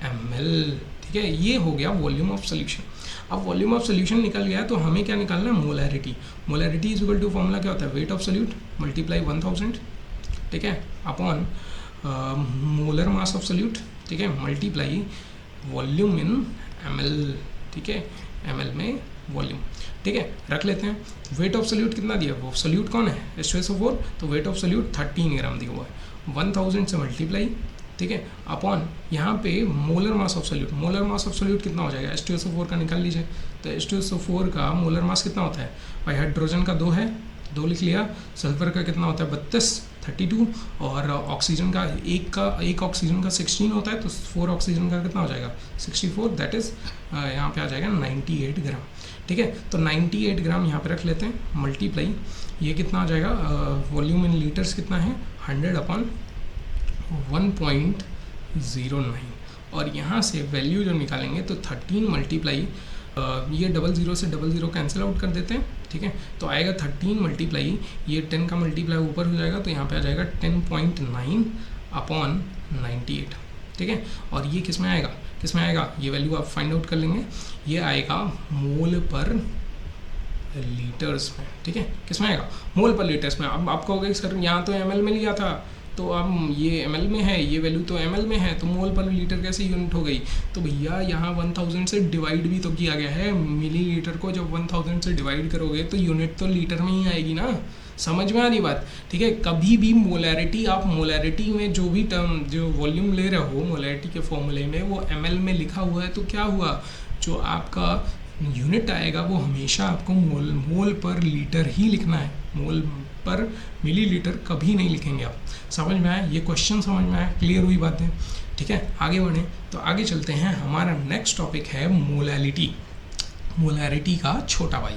ml, ठीक है, ये हो गया वॉल्यूम ऑफ सोल्यूशन। अब वॉल्यूम ऑफ सोल्यूशन निकल गया तो हमें क्या निकालना है, molarity. Molarity is equal to formula क्या होता है, वेट ऑफ सोल्यूट मल्टीप्लाई 1000, ठीक है, upon molar mass of solute, ठीक है, मल्टीप्लाई वॉल्यूम इन ml, ठीक है, ml में वॉल्यूम, ठीक है, रख लेते हैं। वेट ऑफ सोल्यूट कितना दिया, वो सोल्यूट कौन है, H2SO4, तो वेट ऑफ सोल्यूट 13 ग्राम दिया हुआ है, 1000 से मल्टीप्लाई, ठीक है, अपॉन यहाँ पे molar mass of solute. Molar mass of solute कितना हो जाएगा, H2SO4 का निकाल लीजिए। तो H2SO4 का मोलर मास कितना होता है भाई, हाइड्रोजन का 2 है, 2 लिख लिया, सल्फर का कितना होता है 32, और ऑक्सीजन का एक ऑक्सीजन का 16 होता है, तो 4 ऑक्सीजन का कितना हो जाएगा 64, दैट इज़ यहाँ पे आ जाएगा 98 ग्राम, ठीक है। तो 98 ग्राम यहाँ पे रख लेते हैं, मल्टीप्लाई ये कितना आ जाएगा, वॉल्यूम इन लीटर्स कितना है 100/1.09, और यहाँ से वैल्यू जो निकालेंगे तो 13 मल्टीप्लाई ये 00 से 00 कैंसिल आउट कर देते हैं, ठीक है, तो आएगा 13 मल्टीप्लाई ये 10 का मल्टीप्लाई ऊपर हो जाएगा, तो यहाँ पे आ जाएगा 10.9/98, ठीक है। और ये किस में आएगा, ये वैल्यू आप फाइंड आउट कर लेंगे, ये आएगा मोल पर लीटर्स में, ठीक है, किस में आएगा, मोल पर लीटर्स में। अब आप कहोगे सर यहाँ तो ml में लिया था, तो अब ये ml में है, ये वैल्यू तो ml में है, तो मोल पर लीटर कैसे यूनिट हो गई, तो भैया यहाँ 1000 से डिवाइड भी तो किया गया है, मिली लीटर को जब 1000 से डिवाइड करोगे तो यूनिट तो लीटर में ही आएगी ना, समझ में आ रही बात, ठीक है। कभी भी मोलैरिटी, आप मोलैरिटी में जो भी टर्म जो वॉल्यूम ले रहे हो मोलैरिटी के फॉर्मूले में, वो ml में लिखा हुआ है, तो क्या हुआ, जो आपका यूनिट आएगा वो हमेशा आपको मोल पर लीटर ही लिखना है, मोल पर मिलीलीटर कभी नहीं लिखेंगे आप। समझ में आया, ये क्वेश्चन समझ में आया, क्लियर हुई बातें, ठीक है। आगे बढ़ें तो आगे चलते हैं, हमारा नेक्स्ट टॉपिक है मोलैलिटी, मोलैरिटी का छोटा भाई।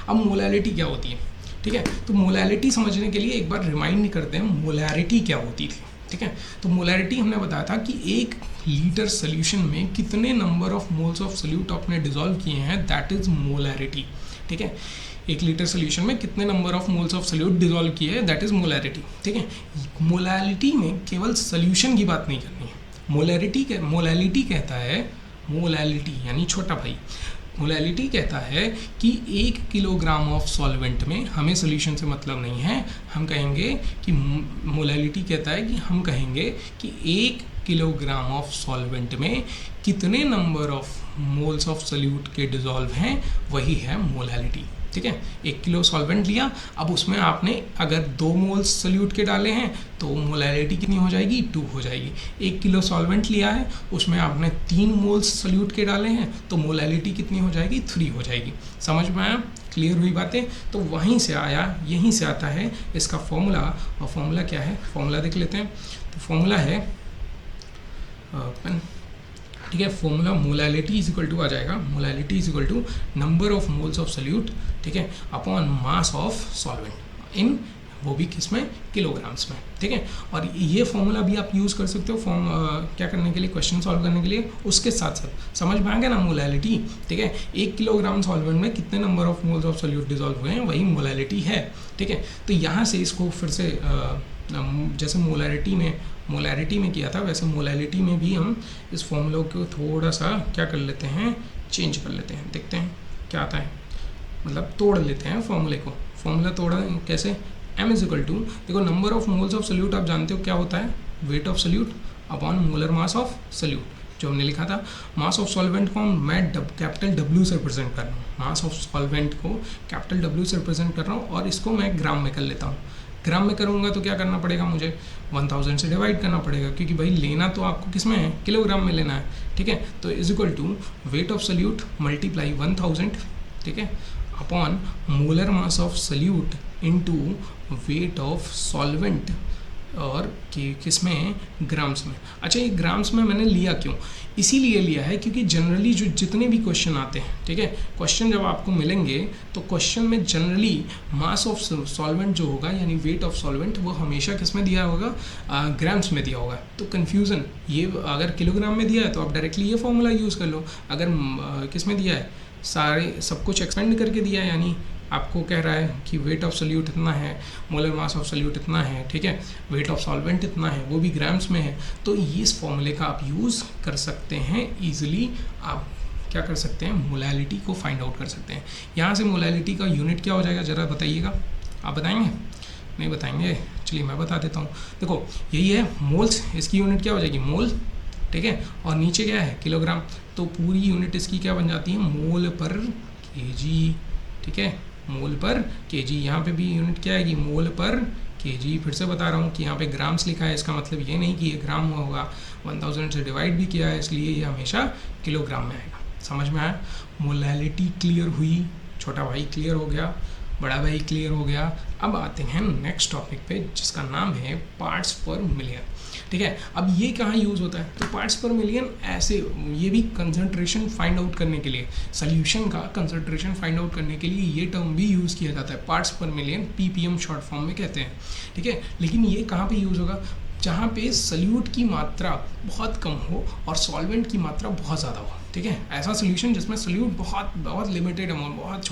अब मोलैलिटी क्या होती है, ठीक है, तो मोलैलिटी समझने के लिए एक बार रिमाइंड करते हैं मोलैरिटी क्या होती थी, ठीक है। तो मोलैरिटी हमने बताया था कि 1 लीटर सोल्यूशन में कितने number of moles of solute आपने डिसॉल्व किए हैं, दैट इज मोलैरिटी, ठीक है। 1 लीटर सोल्यूशन में कितने number of moles of solute dissolve किए हैं, दैट इज मोलैरिटी, ठीक है। मोलैलिटी में केवल सोल्यूशन की बात नहीं करनी है, मोलैलिटी कहता है, मोलैलिटी यानी छोटा भाई, मोलैलिटी कहता है कि 1 किलोग्राम ऑफ सॉल्वेंट में, हमें सोल्यूशन से मतलब नहीं है, हम कहेंगे कि मोलैलिटी कहता है कि हम कहेंगे कि 1 किलोग्राम ऑफ सॉल्वेंट में कितने number of moles of solute के डिसॉल्व हैं, वही है मोलैलिटी, ठीक है। 1 किलो सॉल्वेंट लिया, अब उसमें आपने अगर 2 मोल्स सोल्यूट के डाले हैं तो मोलैलिटी कितनी हो जाएगी, 2 हो जाएगी। 1 किलो सॉल्वेंट लिया है, उसमें आपने 3 मोल्स सोल्यूट के डाले हैं, तो मोलैलिटी कितनी हो जाएगी, 3 हो जाएगी। समझ में आया, क्लियर हुई बातें। तो वहीं से आया, यहीं से आता है इसका फॉर्मूला, और फॉर्मूला क्या है, फॉर्मूला देख लेते हैं। तो फॉर्मूला है ठीक है, formula molality is equal to आ जाएगा, molality is equal to number of moles of solute, ठीक है, upon mass of solvent in, वो भी किसमें, किलोग्राम्स में, ठीक है। और ये फॉर्मूला भी आप यूज़ कर सकते हो क्या करने के लिए, क्वेश्चन सॉल्व करने के लिए। उसके साथ साथ समझ में आ गया ना मोलैलिटी, ठीक है। 1 किलोग्राम सॉल्वेंट में कितने number of moles of solute dissolve हुए हैं, वही मोलैलिटी है, ठीक है। तो यहाँ से इसको फिर से जैसे मोलैरिटी में किया था, वैसे मोलैलिटी में भी हम इस फॉर्मूला को थोड़ा सा क्या कर लेते हैं, चेंज कर लेते हैं, देखते हैं क्या आता है, मतलब तोड़ लेते हैं फॉर्मूले को। फॉर्मूला तोड़ा कैसे, m इज इक्वल टू, देखो number of moles of solute आप जानते हो क्या होता है, weight of solute upon molar mass of solute, जो हमने लिखा था। मास ऑफ सॉल्वेंट को मैं कैपिटल W से रिप्रेजेंट कर रहा हूँ, मास ऑफ सॉल्वेंट को कैपिटल W से रिप्रेजेंट कर रहा हूँ, और इसको मैं ग्राम में कर लेता हूँ। ग्राम में करूँगा तो क्या करना पड़ेगा, मुझे 1000 से डिवाइड करना पड़ेगा, क्योंकि भाई लेना तो आपको किस में है, किलोग्राम में लेना है, ठीक है। तो is equal to weight of solute multiply 1000, ठीक है, upon molar mass of solute into weight of solvent, और किस में, ग्राम्स में। अच्छा, ये ग्राम्स में मैंने लिया क्यों, इसीलिए लिया है क्योंकि जनरली जो जितने भी क्वेश्चन आते हैं, ठीक है, क्वेश्चन जब आपको मिलेंगे तो क्वेश्चन में जनरली मास ऑफ सॉल्वेंट जो होगा यानी वेट ऑफ सॉल्वेंट, वो हमेशा किस में दिया होगा, ग्राम्स में दिया होगा। तो कन्फ्यूज़न, ये अगर किलोग्राम में दिया है तो आप डायरेक्टली ये फॉर्मूला यूज़ कर लो, अगर किस में दिया है, सब कुछ एक्सपेंड करके दिया है यानी आपको कह रहा है कि वेट ऑफ सोल्यूट इतना है, मोलर मास ऑफ सोल्यूट इतना है, ठीक है, वेट ऑफ सॉल्वेंट इतना है, वो भी ग्राम्स में है, तो इस फॉर्मूले का आप यूज़ कर सकते हैं ईजिली। आप क्या कर सकते हैं, मोलैलिटी को फाइंड आउट कर सकते हैं। यहाँ से मोलैलिटी का यूनिट क्या हो जाएगा, ज़रा बताइएगा, आप बताएंगे? नहीं बताएंगे, चलिए मैं बता देता हूँ। देखो यही है मोल्स, इसकी यूनिट क्या हो जाएगी, मोल, ठीक है, और नीचे क्या है, किलोग्राम, तो पूरी यूनिट इसकी क्या बन जाती है, मोल पर केजी, ठीक है, मोल पर केजी। यहाँ पे भी यूनिट क्या आएगी, मोल पर केजी। फिर से बता रहा हूँ कि यहाँ पे ग्राम्स लिखा है, इसका मतलब ये नहीं कि ये ग्राम हुआ होगा, 1000 से डिवाइड भी किया है, इसलिए ये हमेशा किलोग्राम में आएगा। समझ में आया? मोलैलिटी क्लियर हुई, छोटा भाई क्लियर हो गया, बड़ा भाई क्लियर हो गया। अब आते हैं नेक्स्ट टॉपिक पे, जिसका नाम है पार्ट्स पर मिलियन, ठीक है। अब ये कहाँ यूज़ होता है, तो पार्ट्स पर मिलियन ऐसे, ये भी कंसंट्रेशन फाइंड आउट करने के लिए, सोल्यूशन का कंसंट्रेशन फाइंड आउट करने के लिए ये टर्म भी यूज़ किया जाता है, parts per million, ppm short form में कहते हैं, ठीक है। लेकिन ये कहाँ पे यूज़ होगा, जहाँ पे सोल्यूट की मात्रा बहुत कम हो और सॉल्वेंट की मात्रा बहुत ज़्यादा हो, ठीक है। ऐसा सोल्यूशन जिसमें सोल्यूट बहुत लिमिटेड अमाउंट, बहुत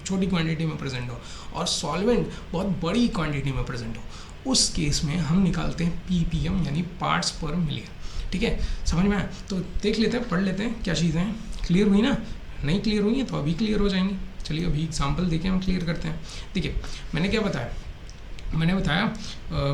छोटी क्वांटिटी में प्रेजेंट हो और सॉल्वेंट बहुत बड़ी क्वांटिटी में प्रेजेंट हो, उस केस में हम निकालते हैं पीपीएम यानी पार्ट्स पर मिलियन, ठीक है। समझ में आया? तो देख लेते हैं, पढ़ लेते हैं क्या चीज़ें हैं। क्लियर हुई ना? नहीं क्लियर हुई है तो अभी क्लियर हो जाएंगी। चलिए अभी एग्जाम्पल देके हम क्लियर करते हैं। देखिए मैंने क्या बताया, मैंने बताया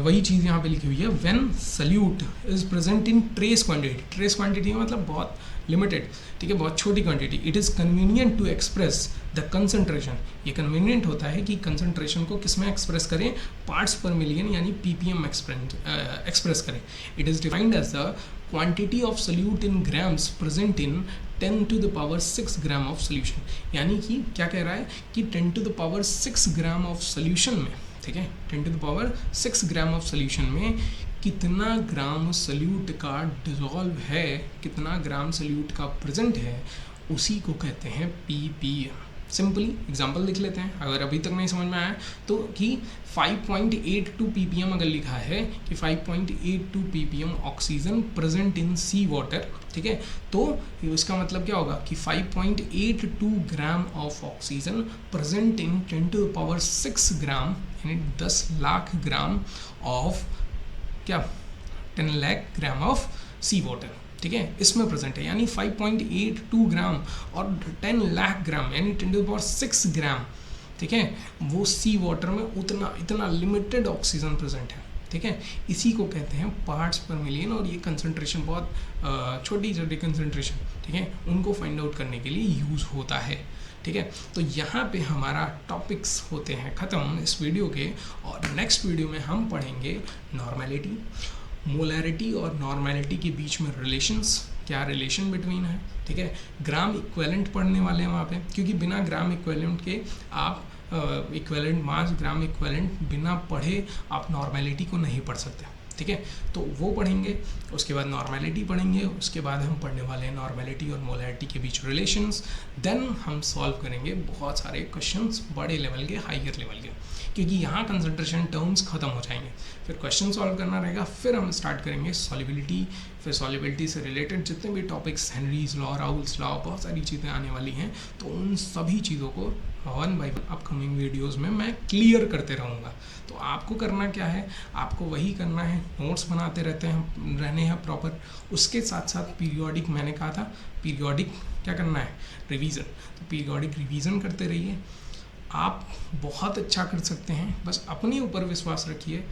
वही चीज़ यहाँ पे लिखी हुई है, when solute is present in trace quantity, trace quantity मतलब बहुत लिमिटेड, ठीक है, बहुत छोटी quantity, it is convenient to express the concentration, ये कन्वीनियंट होता है कि कंसंट्रेशन को किस में एक्सप्रेस करें, पार्ट्स पर मिलियन यानी पीपीएम एक्सप्रेस करें। It is defined as the quantity of solute in grams present in 10 to the power 6 gram of solution, यानी कि क्या कह रहा है कि 10 to the power 6 gram of solution में, ठीक है, 10 to the power 6 gram of solution में कितना ग्राम सोल्यूट का डिजॉल्व है, कितना ग्राम सोल्यूट का प्रेजेंट है, उसी को कहते हैं पीपीएम। सिंपली एग्जांपल लिख लेते हैं, अगर अभी तक नहीं समझ में आया तो, कि 5.82 ppm अगर लिखा है कि 5.82 ppm oxygen present in sea water, ठीक है, तो इसका मतलब क्या होगा कि 5.82 gram of oxygen present in 10 to the power 6 gram यानी 10 लाख ग्राम ऑफ क्या, 10 lakh gram of sea water, ठीक है, इसमें प्रेजेंट है। यानी 5.82 ग्राम और 10 लाख ग्राम यानी 10 to the power 6 ग्राम, ठीक है, वो सी वाटर में इतना लिमिटेड ऑक्सीजन प्रेजेंट है, ठीक है। इसी को कहते हैं पार्ट्स पर मिलियन, और ये कंसंट्रेशन बहुत छोटी कंसंट्रेशन, ठीक है, उनको फाइंड आउट करने के लिए यूज़ होता है, ठीक है। तो यहाँ पे हमारा टॉपिक्स होते हैं ख़त्म इस वीडियो के, और नेक्स्ट वीडियो में हम पढ़ेंगे नॉर्मेलिटी, मोलैरिटी और नॉर्मेलिटी के बीच में रिलेशंस, क्या रिलेशन बिटवीन है, ठीक है। ग्राम इक्विवेलेंट पढ़ने वाले हैं वहाँ पे, क्योंकि बिना ग्राम इक्विवेलेंट के आप इक्विवेलेंट मास, ग्राम इक्विवेलेंट बिना पढ़े आप नॉर्मेलिटी को नहीं पढ़ सकते, ठीक है। तो वो पढ़ेंगे, उसके बाद नॉर्मेलिटी पढ़ेंगे, उसके बाद हम पढ़ने वाले हैं नॉर्मेलिटी और मोलैरिटी के बीच रिलेशंस। देन हम सॉल्व करेंगे बहुत सारे क्वेश्चंस बड़े लेवल के, हाइयर लेवल के, क्योंकि यहाँ कंसंट्रेशन टर्म्स खत्म हो जाएंगे, फिर क्वेश्चन सॉल्व करना रहेगा, फिर हम स्टार्ट करेंगे सॉल्युबिलिटी, फिर सॉल्युबिलिटी से रिलेटेड जितने भी topics, Henry's law, Raoult's law, बहुत सारी चीज़ें आने वाली हैं, तो उन सभी चीज़ों को one by one upcoming videos में मैं क्लियर करते रहूँगा। तो आपको करना क्या है, आपको वही करना है, नोट्स बनाते रहने हैं प्रॉपर, उसके साथ साथ पीरियोडिक, मैंने कहा था पीरियोडिक क्या करना है, रिवीजन, तो पीरियोडिक रिवीजन करते रहिए, आप बहुत अच्छा कर सकते हैं, बस अपने ऊपर विश्वास रखिए,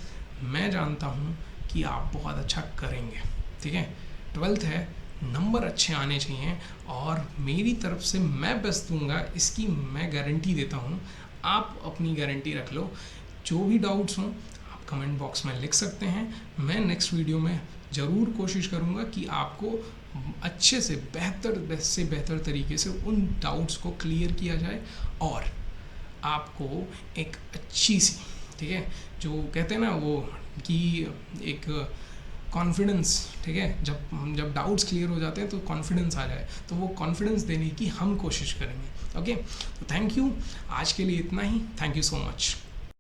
मैं जानता हूँ कि आप बहुत अच्छा करेंगे, ठीक है। 12th है, नंबर अच्छे आने चाहिए, और मेरी तरफ से मैं बेस्ट दूंगा, इसकी मैं गारंटी देता हूँ, आप अपनी गारंटी रख लो। जो भी डाउट्स हों आप कमेंट बॉक्स में लिख सकते हैं, मैं नेक्स्ट वीडियो में ज़रूर कोशिश करूँगा कि आपको अच्छे से बेहतर तरीके से उन डाउट्स को क्लियर किया जाए, और आपको एक अच्छी सी, ठीक है, जो कहते हैं ना वो कि एक कॉन्फिडेंस, ठीक है, जब डाउट्स क्लियर हो जाते हैं तो कॉन्फिडेंस आ जाए, तो वो कॉन्फिडेंस देने की हम कोशिश करेंगे। ओके, तो थैंक यू, आज के लिए इतना ही, थैंक यू सो मच।